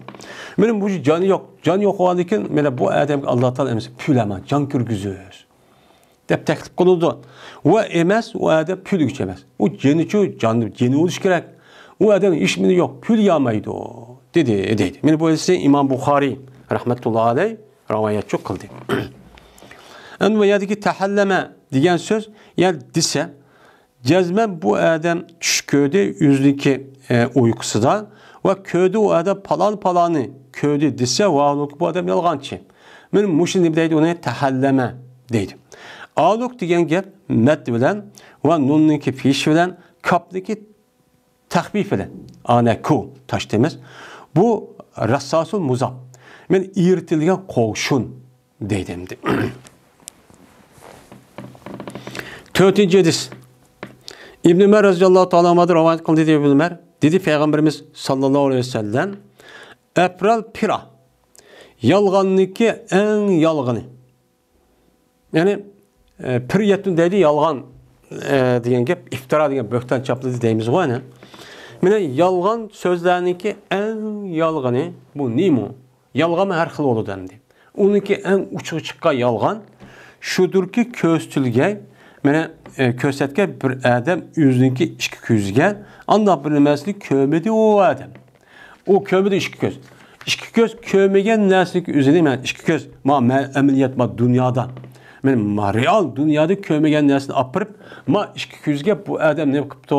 Benim bu canı yok. Canı yok o halde men bu adam Allah Teala emas pülema, can kürgüzüz. Dep teklif kılındı. O emas, o adam pül güç emas. O ceniço canlı, ceni oluş gerek. O adam işmini yok, pül yamaydı o. Dedi. Men bu ise İmam Bukhari rahmetullahi aleyh rivayet çok kıldı. En ve yadiki tahalleme diyen söz yani dise cezmen bu adam düş köyde yüzdeki uykusu da ve köyde o adam palanı köyde dise bu adam yalgancı. Men muşin deydi ona tahalleme deydi. Ağluk diyen gep met bilen ve nunniki fiş bilen kapdaki tahbif bilen anaku taş demez. Bu rassasul muzab. Men irtilgen kovşun deydimdi. Dördüncü hadis. İbn Ömer radıyallahu ta'ala anhu'dan rivayet kıldı diye İbn Ömer. Dedi Peygamberimiz sallallahu aleyhi ve sellem April pira. Yalganlıki en yalgını. Yani piriyetün dedi yalgan diyen gep iftira diyen bökten çaplı deyimiz var ne? Mene yalgan sözlerinki en yalgını bu nimo. Yalgan her xil olur dendi. Onunki en uçuğu çıkan yalgan şudur ki köstülge mene kösetke bir adam yüzünki işki küzge anda bilmezlik kömedi o adam. O kömedi işki köz. İşki köz kömegen neslik üzerine men işki köz ma ameliyat ma dünyada. Men ma real dünyada kömegen nesini apırıp ma işki küzge bu adam ne yapıptı?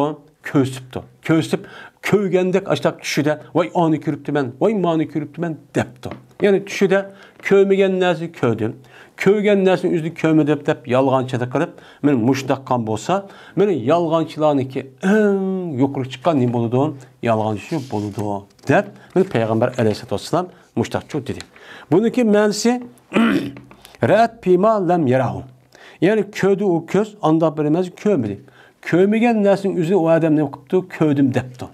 Köstüp köygendek açtak düşüde vay anı kürüptü men vay manı kürüptü men depti. Yani düşüde köymegen nesi köydüm. Köygen nesini üzdü köyme dep yalğançıda kalıp men muşdak kan bolsa men yalğançılarınki en yukarı çıkan ne boludu? Yalğançı boludu dep men Peygamber Aleyhisselatü Vesselam muştakçı dedi. Bununki mensi Ra'at pima lem yarahu. Yani köyde o köz anda bilmez köymedi. Köymegen nesinin üzü o adam ne yaptı? Köydüm depti.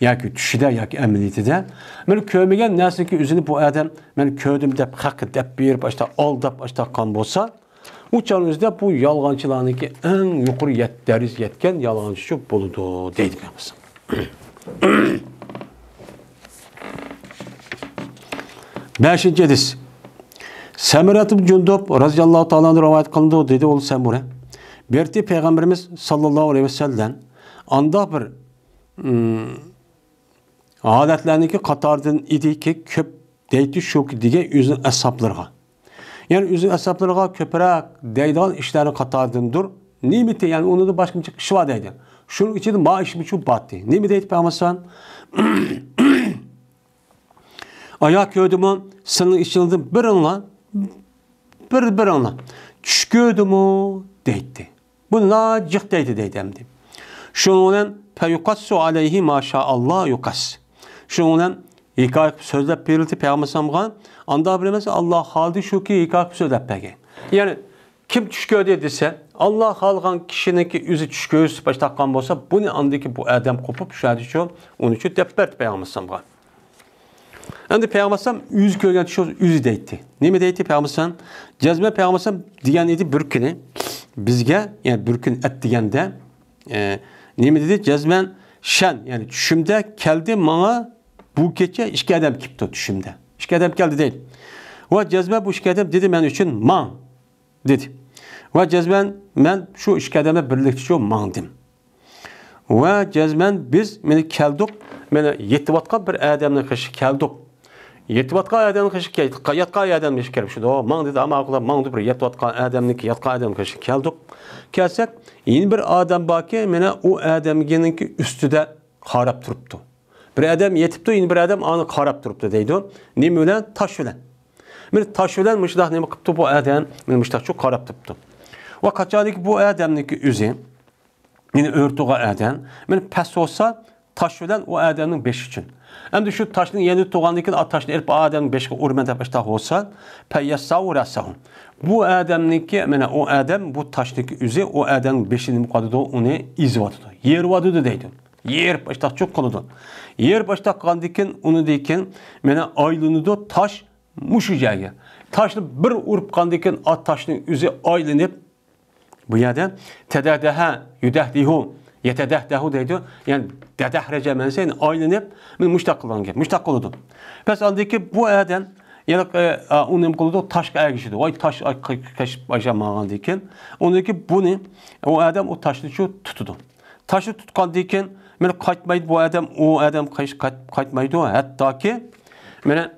Ya ki düşüde ya ki emniyetide. Ben köymegen nesindeki üzünü bu adam ben köydüm dep hakkı dep bir başta aldap başta kan bolsa uçağınızda bu yalğançılarınki en yukarı deriz yetken yalğancı çok boludu deydi Peygamber. Beşinci hadis. Semirat-ı Cundub radıyallahu ta'ala rivayet kılındı dedi ol Semure. Berti Peygamberimiz sallallahu aleyhi ve sellem anda bir adetlerindeki katardan idi ki köp deyti şok dige üzün hesaplarına. Yani üzün hesaplarına köpürek deydan işlerini katardındır. Nimeti yani onu da başka bir şıva deydi. Şunun için de maaş bir şu battı. Nimi deydi Peygamber ayak gördümü senin içinde bir anla çüşköydümü deydi. Bu nacık deydi emdi. Şunun feyukassu aleyhi maşaallah yukas. Şunun hikayet sözler verildi Peygamber'e anda bilemez Allah halde şu ki hikayet sözler peki. Yani kim çüşköy dediyse Allah halgan kişinin yüzü çüşköy baş takkan olsa bunu andaki bu adam kopup şahidi şu onun için tepert Peygamber'e. Endi Peygamber yüz köygen şu yüzü deydi. Nemi deydi Peygamber? Cezme Peygamber diyen idi bürkünü bizge yani bürkün et degende nemi dedi cezmen şen yani düşümde keldi bana bu gece işki adam kipti düşümde. İşki adam geldi değil. Ve cezme bu işki adam dedi men için man dedi. Ve cezmen men şu işki adamla birlikte şu mandım. Ve cezmen biz meni keldik meni yetivatqa bir adamla kaşı keldik. Yetivatqa adamla kaşı keldik. Yatqa adamla kaşı keldik. Şu man dedi ama akla man bir yetivatqa adamla ki yatqa adamla kaşı keldik. Kelsek yeni bir adam bakı mena o adamgeninki üstüde qarab turuptu. Bir adam yetipti, yeni bir adam anı qarab turuptu deydi. Nemi bilen? Taş bilen. Men taş bilen müşdah nemi qıptı bu adam, men müşdah çok qarab turuptu. Ve kaçadık bu adamniki üzü Yine örtüğe adam. Mene pes olsa taş bilen o adamın beşi için. Endi şu taşın yeni tuğandaki taşını elip adamın beşi urmenta başta olsa peyyasavu rasahun. Bu adamniki mene o adam bu taşdaki üzü o adamın beşini mukadıda onu izvadıdı. Yer vadıdı deydi. Yer başta çok kalıdı. Yer başta kandikin onu deyken mene aylını da taş muşucağı. Taşını bir urup kandikin at taşının üzü aylanıp bu yerden tedahdeha yudahdihu yetedahdehu deydi. Yani dedahrece menseyin aylanıp müştakılan gibi. Müştakılıdı. Pes andaki bu adam yani onun kılıdı taş ayakışıdı. O taş kaşıp başamagan deyken ondaki bunu o adam o taşını şu tutudu. Taşı tutkan deyken mene kaçmaydı bu adam o adam kaçmaydı hatta ki mene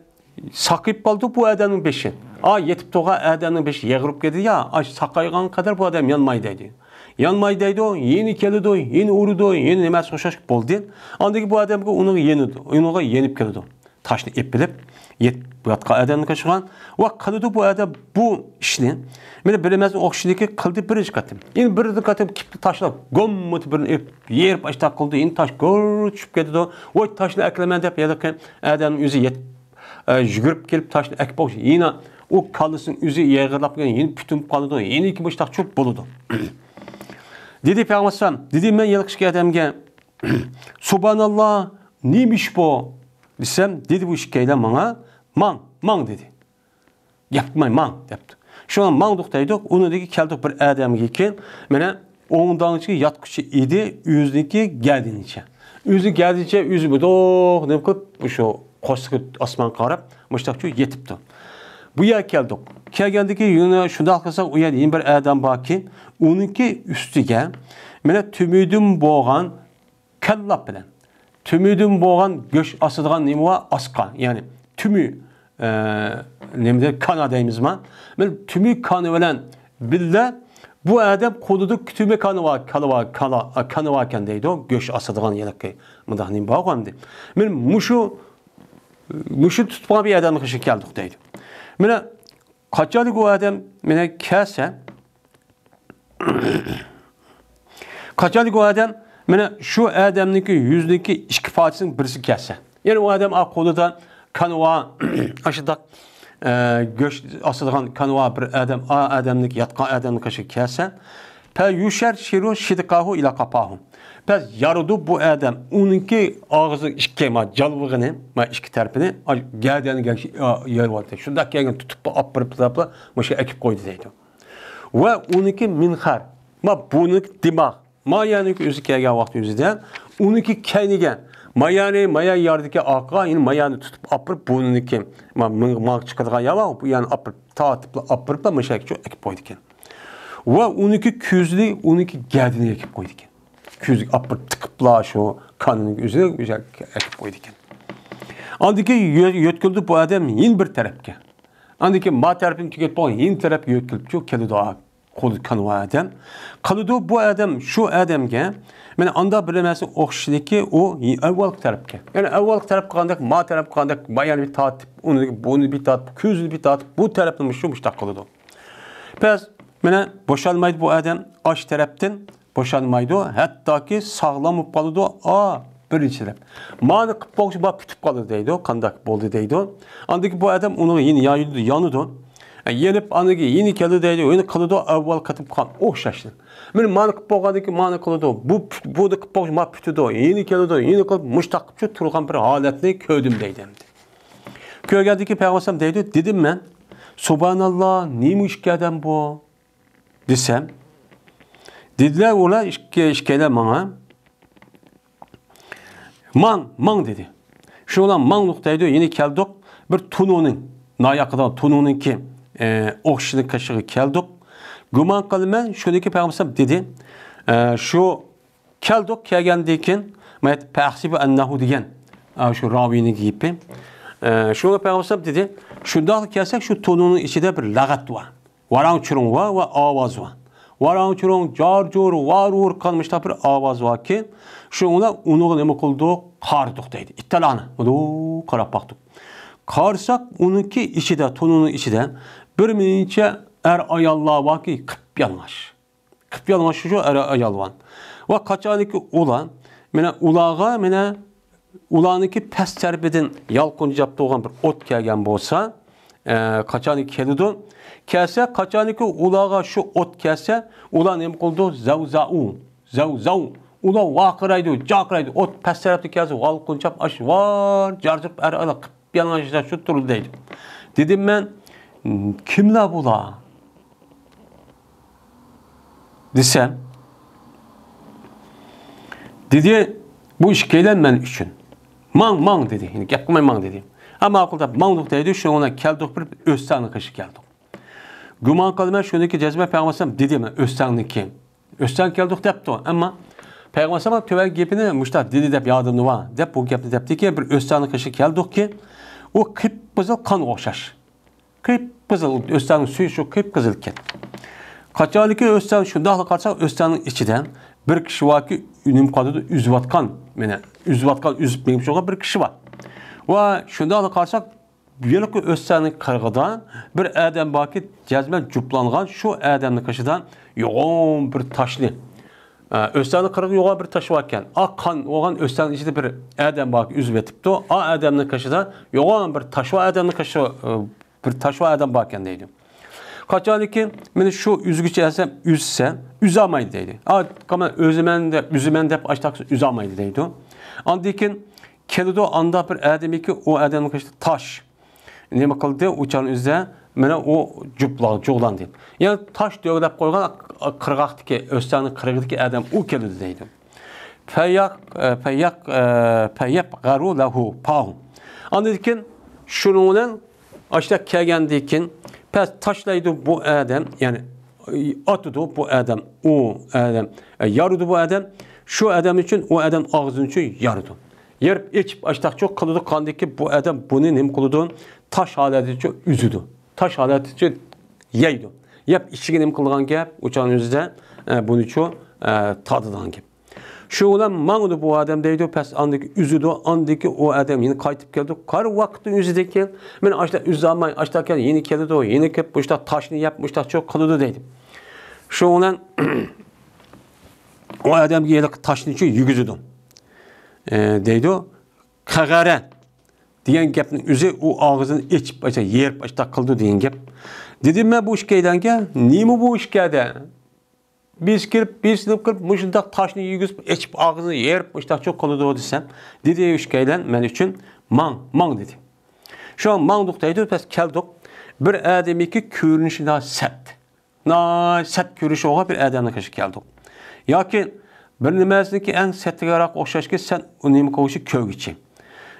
sakıp kaldı bu adamın beşi. Yetip toğa adamın beşi yağırıp geldi ya sakaygan kadar bu adam yanmaydıydı. Yanmaydıydı o yeni kelidi o yeni urudu yeni nemesi hoşaşık oldu. Andaki bu adam onu yenidi. Onu yenip geldi. Taşını epilip yetqa adamını kaçıran ve kalıdı bu adam bu işini mene bilemezsin o kişideki kıldı bir katım. Yani bir katım kipli taşlar gommut bir yer başta kıldı. Yani taş görçüp geldi o taşını eklemende hep yadıkken adamın yüzü yet jügürüp gelip taşını ekip olsun. Yine o kalısın yüzü yağırlap geldi. Yine bütün kalıdı. Yine iki başta çok boludu. Dedi Peygamber dedi ben yalakışki adamga Subhanallah neymiş bu? Desem dedi bu şikeyle bana man dedi. Yapmayın man yaptı. Şu an man deydik. Onu dedi keldik bir adam ki mene ondan içi yatkışı idi yüzdeki geldiğince. Yüzü geldiğince yüzümü doğ ne kılıp şu koşuk asman qarab müştakçı yetipti. Bu yer keldik. Kelgendeki yine şunda alqasak o yer yeni bir adam baki onunki üstüge mene tümüdüm boğan kellap bilen tümüdüm boğan göç asıdığan nemi var aska yani tümü nemde kan adayımız mı? Ben tümü kanı bilen billa bu adam kodudu tümü kanı var kanı varken deydi o göç asıdığan yelaki mıdah nemi bağım deydi. Ben muşu tutma bir adamın kışı geldik deydi. Mene kaçadık o adam mene kese kaçadık o adam mene şu adamdaki yüzdeki işkifatsın birisi kesse. Yani o adam kodudan kanıva aşıda göç asıdığan kanıva bir adam adamdaki yatkan adamın kışı kesse pe yuşer şiru şidikahu ila kapahu. Pe yarudu bu adam onunki ağzı işkema calvığını ma işki tarafını geldiğini yer vardı. Şunda gelgen tutup apırıp maşa ekip koydu deydi. Ve onunki minhar ma bununki dimağ ma yani ki özü kelgen vakti özüden onunki kendigen maya yardaki aqa yani mayanı tutup apırıp bununki ma çıkadığan yava bu yani apırıp taatıpla apırıp maşa ekip koydu ken. Ve onunki küzlü onunki geldiğini ekip koydu ken. Küzlük apırıp tıkıpla şu kanının üzerine güzel ekip koydu ken. Andaki yötküldü bu adam yeni bir tarafke. Andaki ma tarafını tüketip o yeni taraf yötkülüp çok kelidi o kanı adam. Kalıdı bu adam şu adamga men anda bilemezsin okşideki o evvelki tarafke. Yani evvelki taraf kandak ma taraf kandak bayan bir tatip onu bir tatip küzlü bir tatip bu tarafın şu müştakılıdı. Pes mene boşalmaydı bu adam aş taraftan boşalmaydı hatta ki sağlam kalıdı birinci taraf. Mani kıpboğuşu bak kütüp kalıdı deydi o kandak boldu deydi o. Andaki bu adam onu yeni yanıdı. Yenip andaki yeni keldi deydi o yeni kalıdı evvel katıp kan şaştı. Men mani kıpboğadaki mani kalıdı bu da kıpboğuşu ma pütüdü o yeni keldi yeni kalıp müştakıpçı turgan bir haletini köydüm deydi. Köygəndeki Peygamber deydi dedim ben Subhanallah neymiş ki adam bu desem dediler ola işkeler bana man dedi. Şu olan man noktaydı yeni keldik bir tununun nayakıdan tununun ki okşılık kaşığı keldik. Güman kalmen şuradaki Peygamber dedi şu keldik kelgendeyken mayet pehsibi ennehu diyen şu ravini gibi şuna Peygamber dedi şundan kelsek şu tununun içinde bir lağat var. Varan çurun var ve avaz var. Varan çurun car var kalmışta bir avaz var ki şuna onu ne kıldı kardık deydi. İttilanı. Onu karap baktık. Karsak onunki içinde tununun içinde bir minçe ayallah var ki kıp yanlaş. qıp yalman şu ayalvan. Ve kaçaniki ulan, mena ulağa mena ulaniki pes tərəfidən yalqıncap doğan bir ot gələn bolsa, kaçaniki kelidu. Kelse kaçaniki ulağa şu ot kelse, ulan nem qıldı? Zavzau. Zavzau. Ula vaqıraydı, caqıraydı. Ot pes tərəfdə kelse yalqıncap aş var, carcıp qıp yalman şu turul deydi. Dedim ben, kimler bula? Desem, dedi, bu iş gelen üçün. Mang dedi. Yani gap qılmay mang dedi. Ama akılda mangduq deydi. Şuna ona keldik bir Öztağ'ın kışı geldik. Güman kalma şunu ki cezme Peygamber dedi mi Öztağ'nınki. Öztağ geldik depti. Ama Peygamber tövel gepini müştah dedi dep yadımlı var. Dep bu gepni depti ki bir Öztağ'ın kışı geldik ki o kıpkızıl kan oxşaş. Kıpkızıl Öztağ'ın suyu şu kıpkızıl ken. Kaçalı ki Öztağ'ın şundaqla qarsak Öztağ'ın içinden bir kişi var ki ünüm kadıdı üzvatkan. Yani üzvatkan üzüp benim çoğu bir kişi var. Ve şundaqla qarsak Yılki Öztağ'ın qırğıdan bir adam var ki cezmen cuplanğan şu adamın kışıdan yoğun bir taşlı. Öztağ'ın qırğı yoğun bir taşı varken a kan oğan Öztağ'ın içinde bir adam var ki üzüp etipti. A adamın kışıdan yoğun bir taş var adamın kışı bir taş var adam varken deydi. Kaçalı ki meni şu üzgüç etsem üzse üzamaydı deydi. Ama üzümen de açtak üzamaydı deydi. Andikin kelido anda bir adamı ki o adamın kışıda taş. Ne bakıldı uçan üzde mene o cuplan deydi. Yani taş dögülep koygan qırğaqdaki Öztağ'ın qırğıdaki adam o kelido deydi. Feyyap garu lahu pahum. Andikin şununla açtak kelgendikin pes taşlaydı bu adam yani atıdı bu adam o adam yarıdı bu adam şu adam için o adam ağzın için yarıdı. Yerip içip açtak çok kılıdı kandı ki bu adam bunu nem kılıdı taş aleti için üzüdü. Taş aleti için yeydi. Yap içine nem kılgan gap uçağın yüzde bunu için tadıdan gap. Şu olan mağdu bu adam deydi, pes andaki üzüdü, andaki o adam yine kaytıp geldi. Kar vakti üzüdeki, ben açta üzülmeyin, açtaken yeni geldi o, yeni kep, bu işte taşını yapmışlar, çok kılıdı deydi. Şu olan o adam yelik taşını için yügüzüdü. Deydi, kagare diyen gepnin üzü o ağzını içip, açta yerip, açta kıldı diyen gep. Dedim ben bu işkeyden gel, niye mi bu işkeyden? Biz kirip, bir sınıf kirip, müşündak taşını yügüzüp, içip ağzını yerip, müşündak çok koludu o desem. Dedi işkeyden, men üçün mang dedi. Şu an mangduk deydi, pes keldik. Bir ademi ki körünüşü daha sert. Sert körünüşü oğa bir adamla kaşı keldik. Ya ki, bir nimesini ki en sertligarak oxşaş ki, sen o nemi kovuşu köv içi.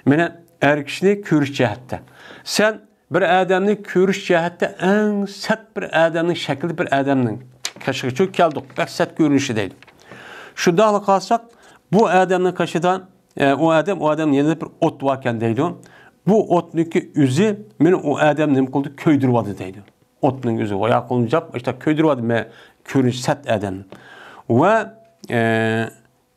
Mene erkişini körüş cəhətdə. Sen bir adamın körüş cəhətdə en sert bir adamın şekilli bir adamın kaşığı çok geldik. Bəksət görünüşü deyil. Şu dağla kalsak bu adamın kaşıdan o adam yerinde bir ot varken deydi. Bu otnunki üzü beni o adam ne kıldı köydürvadı deydi. Otnun üzü o yakılınca işte köydürvadı me körünüş sert adam. Ve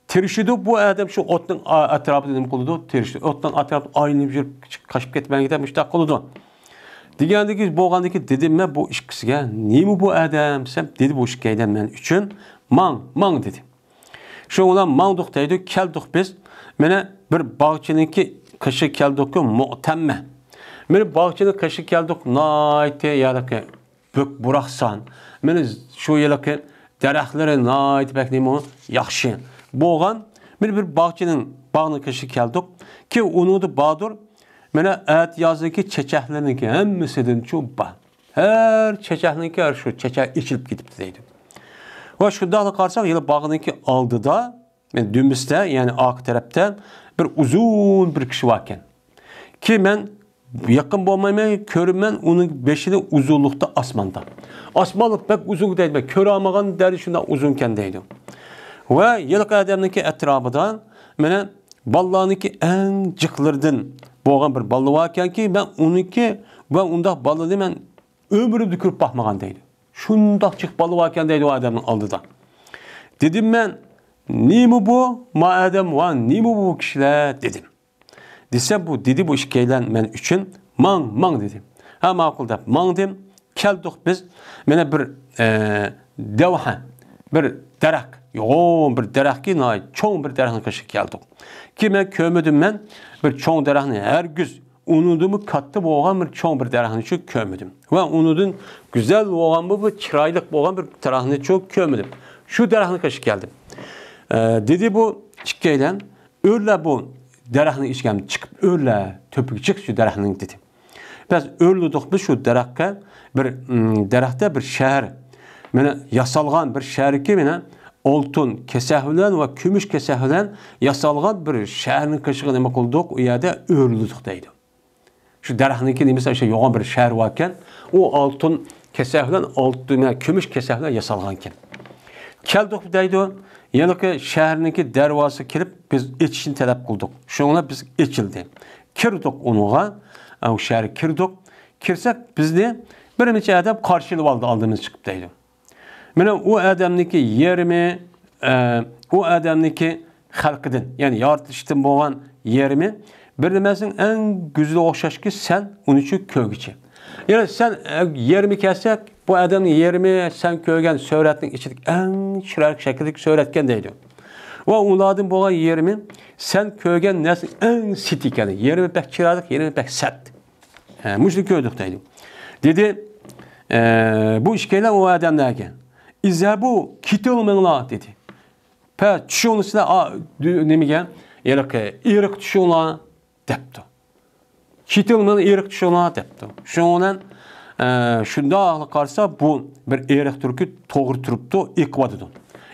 tirişidi bu adam şu otun etrafı ne kıldı tirişidi. Otun etrafı aynı bir kaşıp gitmeye gidermiş de kıldı. Degandaki boğandaki dedim ben bu işkisiga nemi bu adam sen dedi bu işkeyden men üçün mang dedi. Şu olan mangduq deydi keldik biz mene bir bağçınınki kışı keldik ki mu'temme. Mene bağçının kışı keldik nayte yalaki bök buraqsan. Mene şu yalaki daraxtları nayte bək nemi o yaxşı. Boğan bir bağçının bağını kışı keldik ki onu da bağdır. Mene ayet yazdı ki çeçehlerindeki hemmisidin çubba. Her çeçehlerindeki her şu çeçeh içilip gidip deydi. Ve şu dağla karşısak yılı bağındaki aldıda, yani dümüste yani arka tarafta bir uzun bir kişi varken. Ki ben yakın bulmayayım, körüm ben onun beşini uzunlukta asmanda. Asmalık pek uzun değil, ben kör almağın derdi şundan uzunken deydi. Ve yıllık adamdaki etrafıdan mene ballağındaki en cıklardın boğan bir ballı varken ki ben onda ballı değil ben ömrü dükürüp bakmagan deydi. Şundak çık balı varken deydi o adamın aldıda. Dedim ben nimi bu ma adam var nimi bu kişiler dedim. Dese bu dedi bu işkeylen men üçün mang dedim. Ha makul da mang dedim keldik biz mene bir devha bir darak, yoğun bir darakki, çoğun bir darakni kaşık geldik. Ki ben kömüdüm ben, bir çoğun darakni her güz unudumu kattı boğan bir çoğun bir darakni çok kömüdüm. Ve unudun güzel boğan bu çıraylık boğan bir darakni çok kömüdüm. Şu darakni kaşık geldim. Dedi bu çıkkayla, öyle bu darakni içken çıkıp öyle töpük çık şu darakni dedi. Biz öldük biz şu darakka bir darakta bir şehir. Mene yasalgan bir şehir ki mene altın kesehülen ve kümüş kesehülen yasalgan bir şehrin kaşığı demek olduk. O yerde öldük deydi. Şu darakniki mesela şey yoğun bir şehir varken o altın kesehülen altın kümüş kesehülen yasalganken. Keldik deydi. Yani ki şehirninki dervası kirip biz içişini talep kıldık. Şuna biz içildi. Kirdik onuğa. O şehri kirdik. Kirsek bizde bir neçe adam karşılığı aldığımız çıkıp deydi. Mene o adamniki yerimi, o adamniki halkıdın, yani yaratılıştın boğan yerimi bir demezsin en güzel okşaş ki sen onun için kögüçü. Yani sen yerimi kessek bu adamın yerimi sen köygen söylettin içidik en şirarlık şekilde söyletken deydi. Ve onladın boğan yerimi sen köygen nesin en sitik yani yerimi pek çırarlık yerimi pek sert. Müşrik köydük deydi. Dedi bu işkeyle o adamlarken İzhebu kitilmenla dedi. Pe çuşunusuna nemigen yerke irik çuşuna depti. Kitilmen irik çuşuna depti. Şundan şunda karsa bu bir erik türkü toğur turuptu ikvadıdı.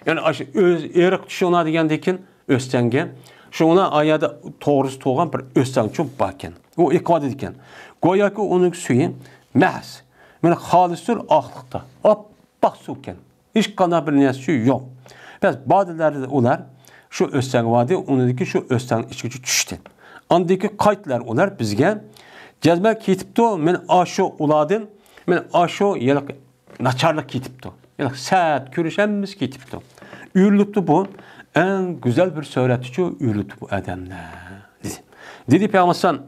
Yani öz erik çuşuna degendekin östenge şuna ayada toğrus toğan bir östen çok bakken. O ikvadı diken. Goya ki onun suyu mehz. Yani halistir ahlıkta. Bak suken. Hiç kadar bir niyesi yok. Biz bazıları olar şu östen vardı, onundaki şu östen içgücü düştü. Andaki kayıtlar olar bizge cezme kitipti, men aşo uladım, men aşo yelak naçarlık kitipti. Yelak saat körüşemiz kitipti. Ürlüktü bu. En güzel bir söyletici ürlüktü bu adamlar. Dedi Peygamber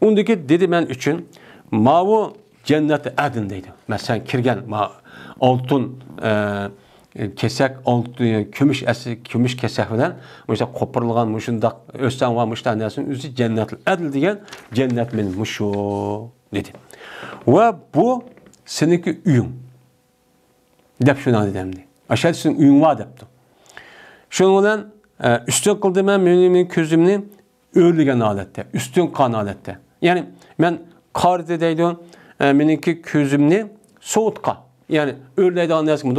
ondaki dedi men için mavu cenneti adındaydı. Mesela kirgen altın kesek altın kümüş kesek falan mesela koparılgan muşunda östen var muştan nesin üzü cennet adil diyen cennet benim muşu dedi. Ve bu seninki uyum. Dep şuna dedimdi. Aşağı sizin uyum var depti. Şundan üstün kıldım ben mümin közümni öğrügen alette, üstün kan alette. Yani ben kar dedeydim meninki közümni soğutka. Yani öyleydi anlayasın.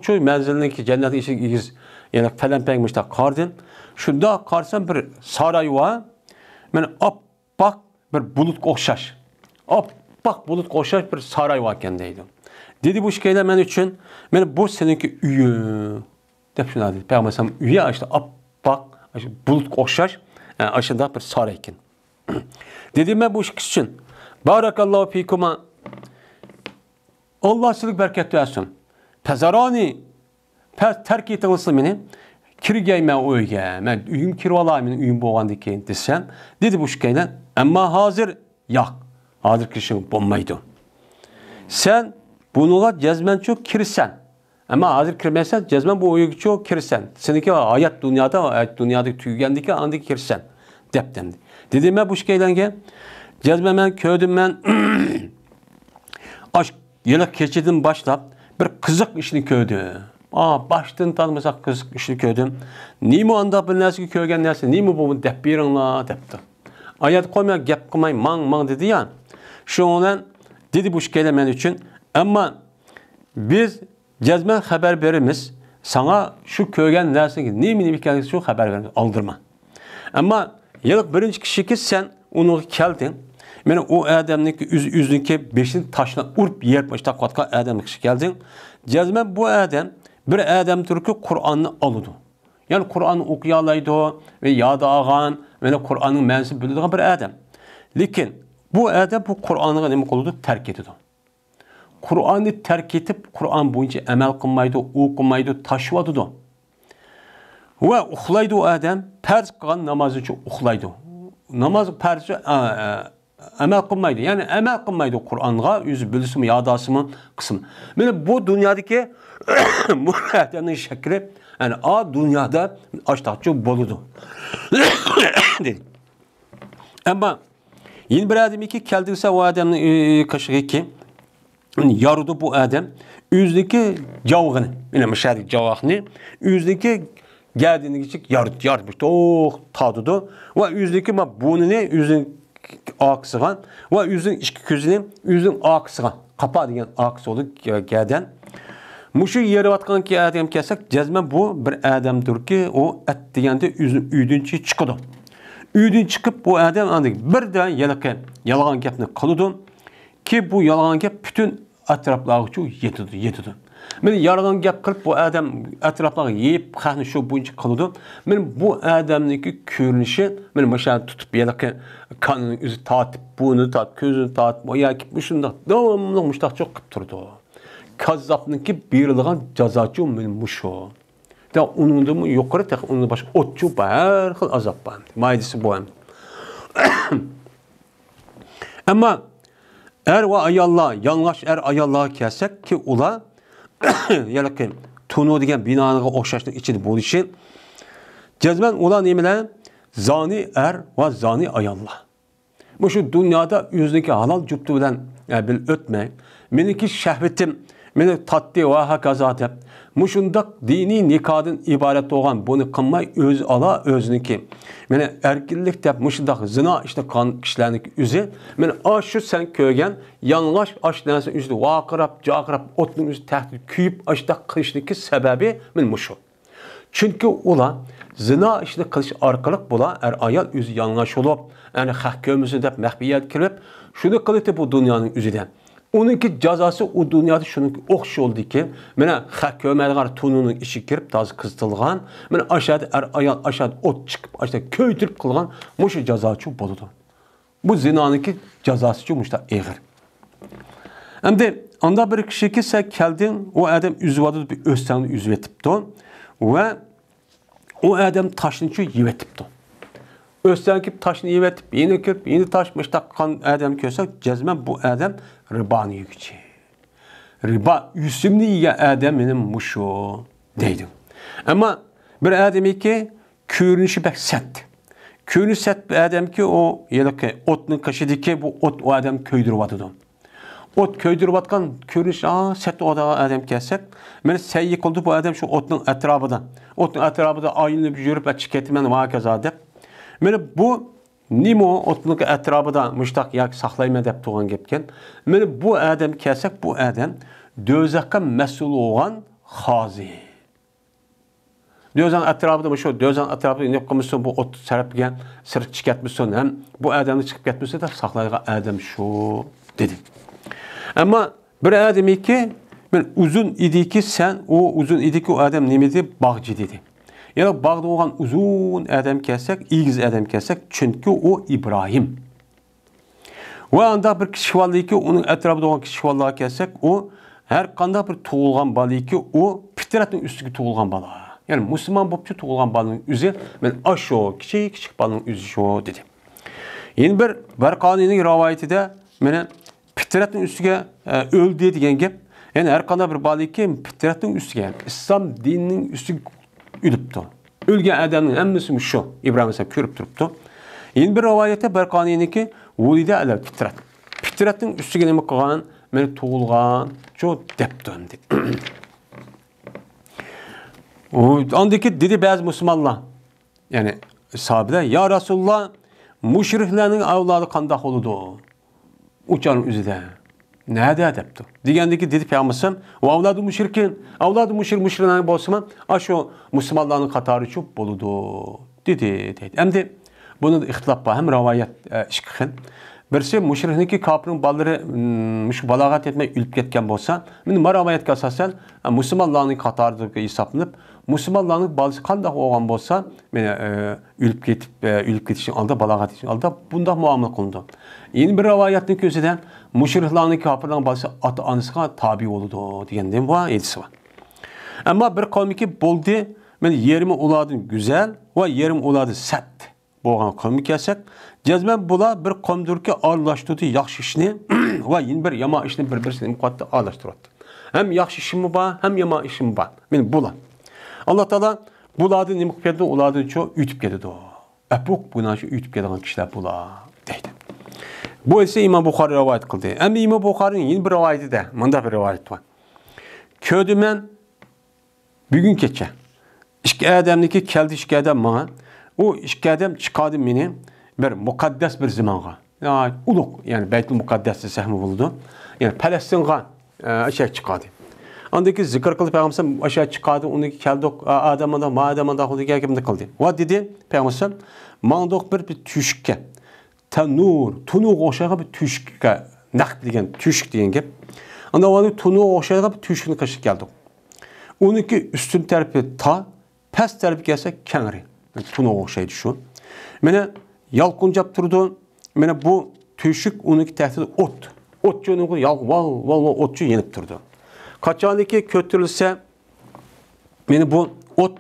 Çok menzilindeki cennet işi iyiz. Yani falan pekmişler kardın. Şunda karsan bir saray var. Yani bak bir bulut koşaş. Bak bulut koşaş bir saray var kendiydi. Dedi bu şikayetler ben için. Yani bu seninki üyü. Dep şuna dedi. Peygamber üye işte bak bulut koşaş. Yani aşağıda bir sarayken. Dedim ben bu iş için. Barakallahu fikuma. Allah sizlik bereket versin. Pezarani terk etiniz beni. Kirgeyme oyge. Men uyum kirvalayım uyum boğandı ki desem. Dedi bu şikayla. Ama hazır yak. Hazır kişinin bulmaydı. Sen bununla cezmen çok kirsen. Ama hazır kirmesen cezmen bu oygu çok kirsen. Seninki hayat dünyada tüygendeki andaki kirsen. Deptemdi. Dedim ben bu şikayla ki cezmen ben köydüm ben aşk yelek keçidin başlap bir kızık işini köydü. Baştan tanımasa kızık işini köydüm. Nimi anda bir nersi köygen nersi, nimi bu dep birinla depti. Ayet koymaya gep kılmay mang dedi ya. Şu olan dedi bu şikaylemen için ama biz cezmen haber verimiz sana şu köygen nersi ki nimi bir kendisi şu haber verimiz aldırma. Ama yelek birinci kişi ki sen onu geldin. Yani o adamdaki yüzündeki beşin taşına urp yer başta katka adam kişi geldin. Cezmen bu adam bir adam türkü Kur'an'ı alıdı. Yani Kur'an'ı okuyalaydı ve yada ağan ve Kur'an'ın mensi bildiği bir adam. Lakin bu adam bu Kur'an'ı ne oldu terk ediyordu. Kur'an'ı terk edip Kur'an boyunca emel kılmaydı, okumaydı, taşıvadı. Ve uxlaydı o adam, perz kılan namazı için uxlaydı. Namaz perzi amel qilmaydi. Ya'ni amel qilmaydi Qur'onga, o'zi bilsin yodasimi qismi. Mana bu dunyodagi bu adamning shakli, ya'ni a dunyoda ashtaqchi bo'ladi. dedi. Ama yeni bir adam ki keldiyse o adamın kaşığı ki yarıdı bu adam yüzdeki cavğını, yine müşahede cavğını yüzdeki geldiğini geçik yarımış. Oh tadıdı ve yüzdeki bunun yüzün aksıgan ve yüzün iki gözünü yüzün aksıgan kapa diyen aksı olup gelden. Muşu yeri vatkan ki adam kesek cezme bu bir adamdır ki o et diyende yüzün üydünçü çıkıdı. Üydün çıkıp bu adam andık birden yalağan gapni kılıdı ki bu yalağan gap bütün etraflarıcı yetidi. Men yalağan gap kılıp bu adam etrafları yiyip kahni şu boyunca kılıdı. Men bu adamdaki görünüşü men maşa tutup yalağan kanını üzü tatip bunu tatip gözünü tatip o yakip şunda devamlı muştak çok kıp durdu. Kazzapnınki bir yılgan cazacı men muşu. Da onun da mı yukarı tek onun başka otçu her xil azap var. Maydisi bu hem. Ama er ve ayallah yanlış ayallah kelsek ki ula yani ki tunu degen binanın oxşaşlık içinde bu işin cezmen ula nemeler zani er ve zani ayallah. Bu şu dünyada yüzdeki halal cüptü bilen yani bil ötme. Meniki şehvetim meni tatdi ve hakazatem. Muşundak dini nikadın ibaret olan bunu kılmay öz ala özniki. Meni erkillik dep muşundak zina işte kan kişilerindeki üzü. Meni aşı sen köygen yanlış aşlansı üzü vakırap cakırap otun üzü tehdit küyüp aşta kılıştaki sebebi men muşu. Çünkü ula zina işte kılış arkalık bula ayal üzü yanlış olup yani hakkımızı dep mehbiyet kirip şunu kılıtı bu dünyanın üzüden. Onunki cazası o dünyada şunun oxş oldu ki, mene köməlgar tununun içi girip tazı kıztılgan, mene aşağıda ayal aşağıda ot çıkıp aşağıda köytürüp kılgan, muşu cazası boludu. Bu zinanınki cazası muşta eğir. Hem de anda bir kişi ki sen geldin, o adam üzüvadı bir özteni üzvetipti ve o adam taşını yivetipti. Özten kip taşını yivetip, yeni kirip, yeni taşmışta kan adam kösek, cezmen bu adam ribani yükçü. Riba yüzümlü yiye adam benim muşu deydim. Ama bir adam ki körünüşü pek sert. Körünüş sert bir adam ki o yelke otun kaşıdı ki bu ot o adam köydürüvadı. Ot köydürüvatkan körünüş sert o adam kessek. Mene seyyik oldu bu adam şu otun etrafında. Otun etrafında ayını bir yürüp açık etmen vakazade. Mene bu nimo otun etrafında müştak yak saklayma dep tuğan gepken. Mene bu adam kessek bu adam dözakka mesul olan hazi. Dözan etrafında şu dözan etrafında ne komisyon bu ot serap gen sırt çıkartmışsın hem bu adamı çıkıp gitmişse de saklayıcı adam şu dedi. Ama bir adam ki ben uzun idi ki sen o uzun idi ki o adam nemedi bağcı dedi. Yani bağda olan uzun adam kessek, ilgiz adam kessek çünkü o İbrahim. Ve anda bir kişi vardı ki onun etrafında olan kişi vardı kessek o her kanda bir tuğulgan balı ki o fitratın üstüki tuğulgan balı. Yani Müslüman bopçu tuğulgan balının üzü ben aşağı küçük balının üzü şu dedi. Yeni bir Berkani'nin rivayeti de bana fitratın üstüge öldü diyen gep. Yani her kanda bir balı ki fitratın üstüge İslam dininin üstü ülüptü. Ölgen adamın emmisi şu İbrahim ise körüp duruptu. Yeni bir rivayette Berkani'nin ki vulide alel fitrat. Fitratın üstüge ne kalan beni tuğulgan çok depti. Andaki dedi bazı Müslümanlar yani sahabeler ya Resulullah müşriklerin avladı kandak oludu. Uçanın üzüde. Nerede edepti? Digendeki dedi Peygamber'im o avladı müşrikin, avladı müşriklerin bolsama aşo Müslümanların katarı çok boludu. Dedi. Hem de bunun ihtilaf var. Hem rivayet işkihin. Birisi müşrikteki kafirin balları balagat etmeye ülüp ketken bolsa, men rivayetke asasen Müslümanların katarı hesaplanıp Müslümanların balısı kandak olan bolsa, meni ülüp ketişin aldı, balagat için aldı. Bunda muamele kılındı. Yeni bir rivayetin közüden müşriklerin kafirlerin balısı atı anısına tabi oldu diyenden var, edisi var. Ama bir kavmi ki boldu, men yerimi uladım güzel ve yerim uladı sert. bo'lgan qavmga kelsak, jazman bular bir qavmdirki aralashtirdi yaxshi ishni va yana bir yomon ishni bir-birisiga muqatta aralashtiradi. Hem yaxshi ishim bor, hem yomon ishim bor. Men bular. Alloh taolo bularni nima qilib keldi? Ularni cho uytib keldi. Bu buni shu uytib kelgan kishilar bular deydi. Bu ise İmam Buxoriy rivoyat qildi. Endi İmam Buxoriyning yana bir rivoyatida bunda bir rivoyat bor. Köydümen bugün kecha ikki odamniki keldi, ikki odam menga. O ikki odam chiqadi meni bir muqaddas bir zamonga. Yani ulug', yani Baytul Muqaddas desakmi bo'ladi. Yani Falastinga aşağı chiqadi. Andaki zikr qilib Peygamber aşağı chiqadi, undaki keldik adamada xudiga kimni qildi. Va dedi Peygamber mandoq bir tushukka tanur, tunuq o'xshagan bir tushukka naq degan tushuk degan gap. Anda onu tunuq o'xshagan bir tushukni qilib keldik. Uniki üstün tarafi ta, past tarafi kelsa kengri. Tunuq o'xshaydi shu. Meni yalqunjab turdi. Meni bu tushuk uniki tahtida o't. O't jo'nuqi val otchu yenib turdi. Qachoniki ko'tarilsa, meni bu o't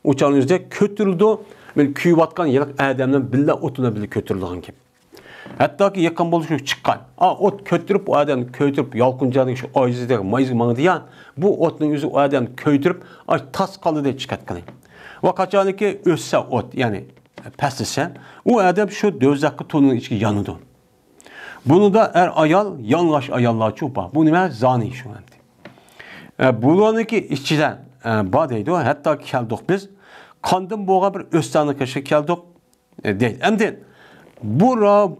uçağın yüzde kötürdü. Men kuyuvatgan yiliq adamdan billa o'tuna billa ko'tarilgan gap. Hattoki yaqin bo'lishga chiqqan. O't ko'tirib o odamni ko'tirib yalqunjadagi shu ojizdagi mayz mangdi ya, bu o'tning o'zi o odamni ko'tirib tas qoldi deb chiqatgan. Va qachoniki o'ssa o't, ya'ni pastisa, u odam shu do'zaxga to'ning ichiga yonadi. Bunu da ayol yalang'och ayollar bor. Bu nima? Zani shu endi. Bularniki ichidan bor deydi. Hatto keldik biz qondan bo'lgan bir o'stani qishga keldik deydi. Endi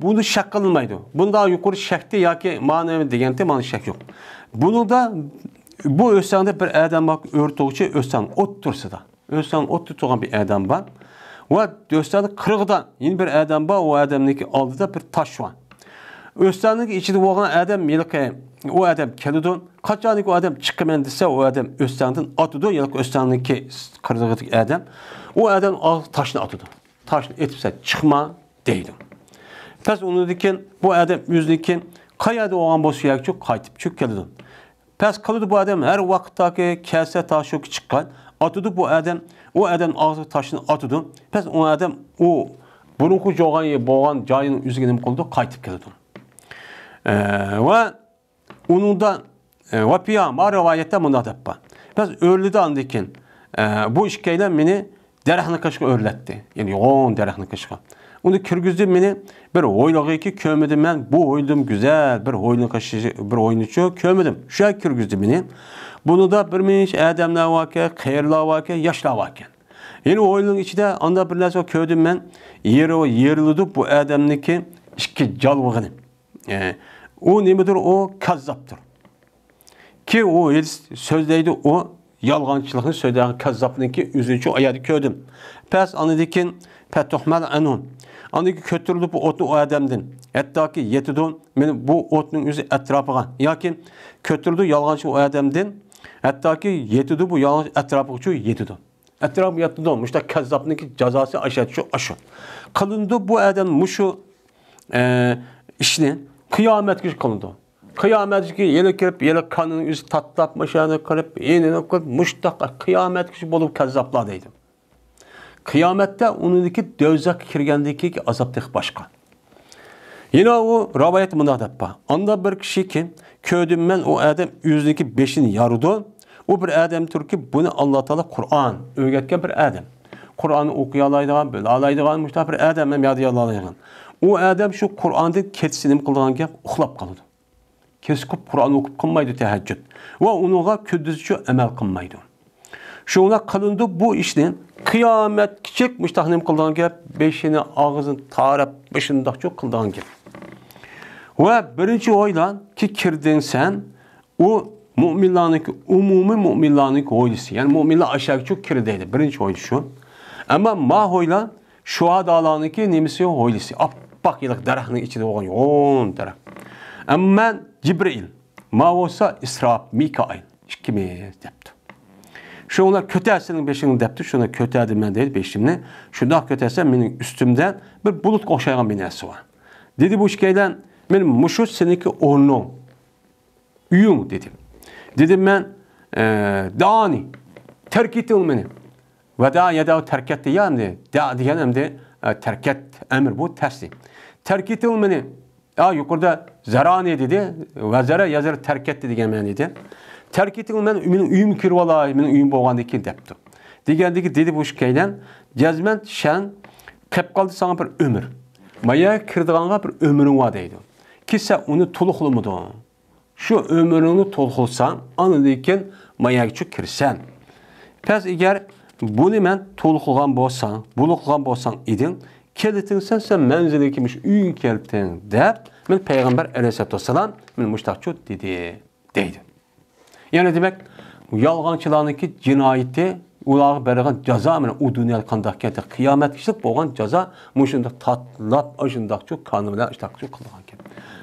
bunu shak qilmaydi. Bunda yuqori shakti yoki ma'naviy deganda mana shak yo'q. Bunida bu o'standa bir odam bor, o'rtoqchi o'stan o't tursida. O'stan o't turgan bir odam bor. Va o'stani qirg'idan yana bir odam bor, o odamniki oldida bir tosh bor. O'stanning ichida bo'lgan odam yilqi o odam keladi. Qachoniki o odam chiqaman desa, o odam o'standan otidi, yoki o'stanniki qirg'idagi odam o odam toshni otidi. Toshni etibsa chiqma deydi. Pes unudikin bu odam o'zniki qayerda olgan bo'lsa yoki qaytib keladi. Pes qiladi bu odam har vaqtdagi kelsa toshi chiqqan, otidi bu odam, o odam og'zi toshni otidi. Pes o odam o burunqi bo'lgan joyini o'ziga nima qildi? Qaytib keladi. Ve onun da vapiya ma rivayette münadabba. Biz öğledi andikin bu işkeyle beni derahını kaşığı öğretti. Yani yoğun derahını kaşığı. Onu kirgizdi beni bir oylağı ki kömedim ben. Bu oylum güzel bir oyunu kaşığı bir oyunu çok kömedim. Şu an kirgizdi beni. Bunu da bir minç adamlar varken, hayırlar varken, yaşlar varken. Yani oyunun içinde anda bir nasıl köydüm ben. Yerlidi bu adamdaki iki calvığını. O nedir? O kazzaptır. Ki o sözdeydi o yalğançılığını söyleyen kazzapnınki üzücü ayadı köydüm. Pes anıdikin petuhmal anun. Anıdiki kötürüldü bu otu o adamdın. Hatta ki yetidun bu otunun üzü etrafıga. Ya ki kötürüldü yalğançı o adamdın. Hatta ki yetidun bu yalğançı etrafıga yetidun. Etrafı yetidun. Müşte kazzapnınki cezası aşağı. Kılındı bu adam muşu işini kıyamet gücü kılındı. Kıyamet gücü yeni kirip, yeni kanının yüzü tatlap, maşanı kırıp, yenini kırıp, muştak kıyamet gücü bulup kazzapladıydı. Kıyamette onundaki dövzak kirgendeki azaptık başka. Yine o rivayet münadabba. Anda bir kişi ki köydüm ben o adam yüzdeki beşini yarıdı. O bir adam ki bunu Allah Teala Kur'an öğretken bir adam. Kur'an'ı okuyalaydıgan, böyle alaydıgan, müştak bir adam hem yadıyalaydıgan. O adam şu Kur'an'da ketisinim kıldıgan gap uxlap kalıdı. Kesip Kur'an okup kılmaydı teheccüd. Ve onuğa kündüzçü emel kılmaydı. Şuna kılındı bu işten kıyamet küçük müştahnim kıldıgan gap beşini ağzın taraf başında çok kıldıgan gap. Ve birinci oylan ki kirdin sen o müminlarınki umumi müminlarınki oylusu. Yani müminler aşağı çok kirdeydi. Birinci oylu şu. Ama ma oylan şu adalarınki nemisi oylusu. Bak yıllık derahının içinde olan yoğun derah. Ama Cibril, ma olsa İsraf, Mikail. İkimiz depti. Şuna kötesinin beşini depti. Şuna kötedim ben değil beşimini. Şuna kötesem benim üstümden bir bulut koşayan bir nesi var. Dedi bu işkeyden benim muşut seninki onun. Üyün dedim. Dedim ben dani terk ettin beni. Ve daha ya da terk etti yani. Da diyenem de terk et emir bu tersi. Terk etilmeni yukarıda zarani dedi. Ve zara yazarı terk etti degan ma'nida. Terk etilmeni mening uyim kirib olay, mening uyim bo'lgandan keyin debdi. Degandiki dedi bu shikaydan jazman shan qilib qoldi sana bir ömür. Maya kirdiganga bir ömürün var deydi. Ki sen onu toluqlamıdın. Şu ömrünü toluqlasan, anıdayken mayaga kirsen. Pes eğer bunu men toluqlagan bolsan, buluqlagan bolsan idin, kelitinsen sen menzile kimiş uyun keliptin deb, men Peygamber aleyhissalatu vesselam men muştaqçu dedi. Yani demek yalğançılarınki cinayeti ular bergan jaza meni u dünyada qandaq ketdi. Qiyomat kishlik bo'lgan jaza mushunda tatlab ashundaqchu qoni bilan ishtaqchu qilgan ekan.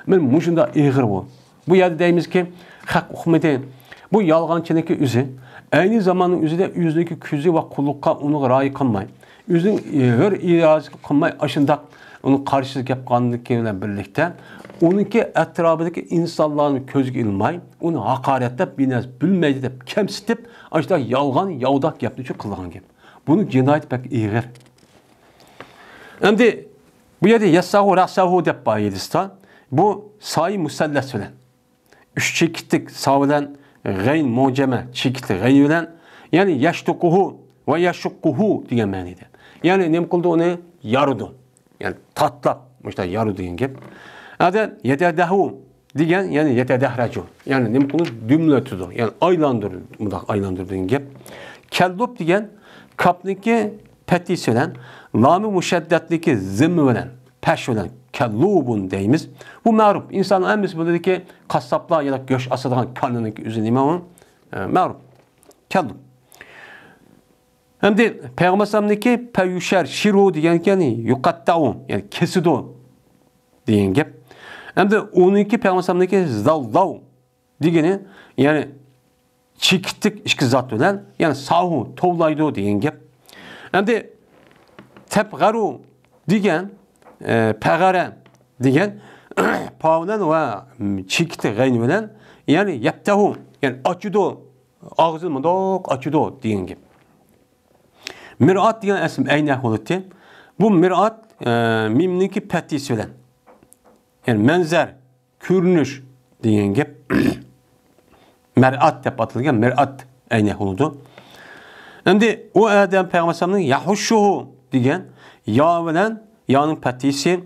Men mushunda ig'ir bu. Bu yerda deymizki, haq hukmeti bu yalğanchilikni o'zi ayni zamonning o'zida o'zidagi kuzi va qulluqqa uni rioya qilmay, o'zining ig'ir irozi qilmay ashundaq uni qarshi gapqanligi bilan birlikda onunki etrafındaki insanların közge ilmay, onu hakaretlep, binez, bilmeydi de kemsitip, işte yalgan, yavdak yaptığı için kılgan gibi. Bunu cinayet pek iğir. Şimdi bu yerde yassahu, raksahu deyip bayidistan, bu sayı musallas bilen. Üç çekitlik sağlayan gayn muceme, çekitlik gayn bilen, yani yaştukuhu ve yaşukkuhu diye manide. Yani ne kıldı onu yarıdı. Yani tatlap, işte yarıdı gibi. Adı yetedahu diyen yani yetedahracu. Yani ne bunu dümletudu. Yani aylandırdığın gibi. Kellub diyen kapniki petisi olan, lami müşeddetliki zimmi olan, peş olan kellubun deyimiz. Bu ma'ruf. İnsanın en büyük dedi ki kasaplar ya da göç asılan kanının üzerine onun ma'ruf. Kellub. Hem de Peygamber'deki peyüşer şiru diyen yani yukatta'u yani kesidu diyen gibi. Hem de onunki Peygamber'deki zavzav degeni yani çekitlik işki zat olan yani sahu tovlaydı diyen gibi. Hem de tepgaru degen pegare degen pavlan ve çekitlik gayn olan yani yaptahu yani açıdı ağzı mıdak açıdı diyen gibi. Mirat diyen isim ayna olutti. Bu mirat mimniki petisi olan. Yani menzer, görünüş diyen gibi mer'at dep atılgan mer'at ayna oludu. Şimdi o Adem Peygamber'in yahuşşuhu diyen ya bilen ya'nın petisi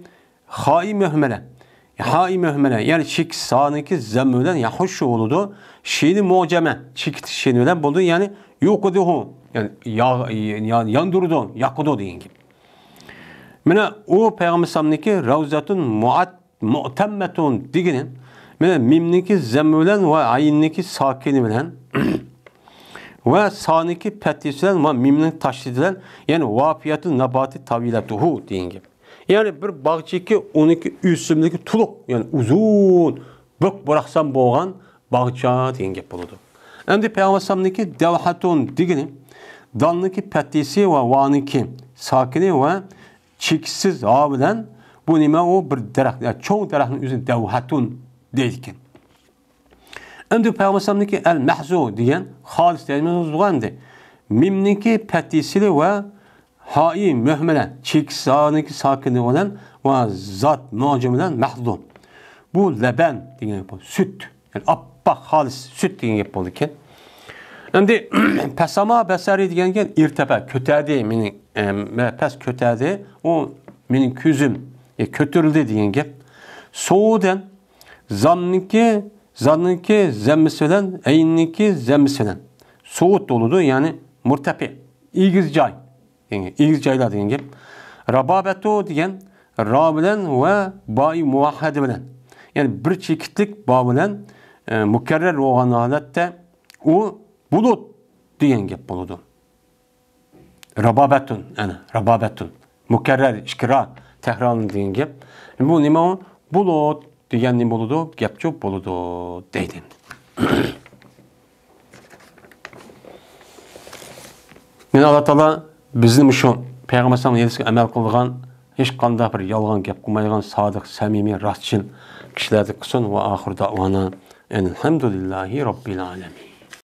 hai mühmele. Hai mühmele yani şik sağındaki zemmülen yahuşşu oludu. Şeyini muceme, şik şeyini buldu yani yukuduhu yani yandurdu, yakudu diyen gibi. Mena o Peygamber'in ravzatun mu'temmetun digenin mena mimniki zemmülen ve ayinniki sakini bilen ve saniki petisilen ve mimnin taşdidilen yani vafiyatun nabati tavilatuhu diyen gibi. Yani bir bağçaki 12 üstümdeki tuluk yani uzun bök bıraksam boğan bağça diyen gibi buludu. Hem de Peygamber'deki devhatun digenin dalniki petisi ve vaniki sakini ve çeksiz ağ bilen bu nime o bir derak, yani çoğu derakın üzerinde devhatun deydikin. Şimdi Peygamber'deki el-mehzu diyen halis deyimiz uzağındı. Mimniki petisiyle ve hai mühmelen, çeksizaniki sakini olan ve zat mucamelen mehzu. Bu leben diyen yapı, süt. Yani appak halis süt diyen yapı ki. Şimdi pesama besari diyen irtepe, kötedi, minin pes kötedi, o minin küzüm, kötürüldü diyen gibi. Soğuden zanniki zemmisilen, eyniki zemmisilen. Soğut doludu yani murtepi, İgizcay. Yani İgizcaylar diyen gibi. Rababetu diyen rabilen ve bayi muvahhedi bilen. Yani bir çekitlik babilen mükerrer olan halette o bulut diyen gibi buludu. Rababetun yani rababetun. Mükerrer işkira tekrarlı diyen gibi. Bu nime o? Bulut diyen nime buludu? Gepçu buludu deydi. Yani Allah Teala bizim şu Peygamber sallallahu aleyhi ve sellem emel kılgan hiç qanday bir yalğan gep qılmaygan sadık, samimi, rastçıl kişilerdi kılsın ve ahir davana elhamdülillahi rabbil alamin.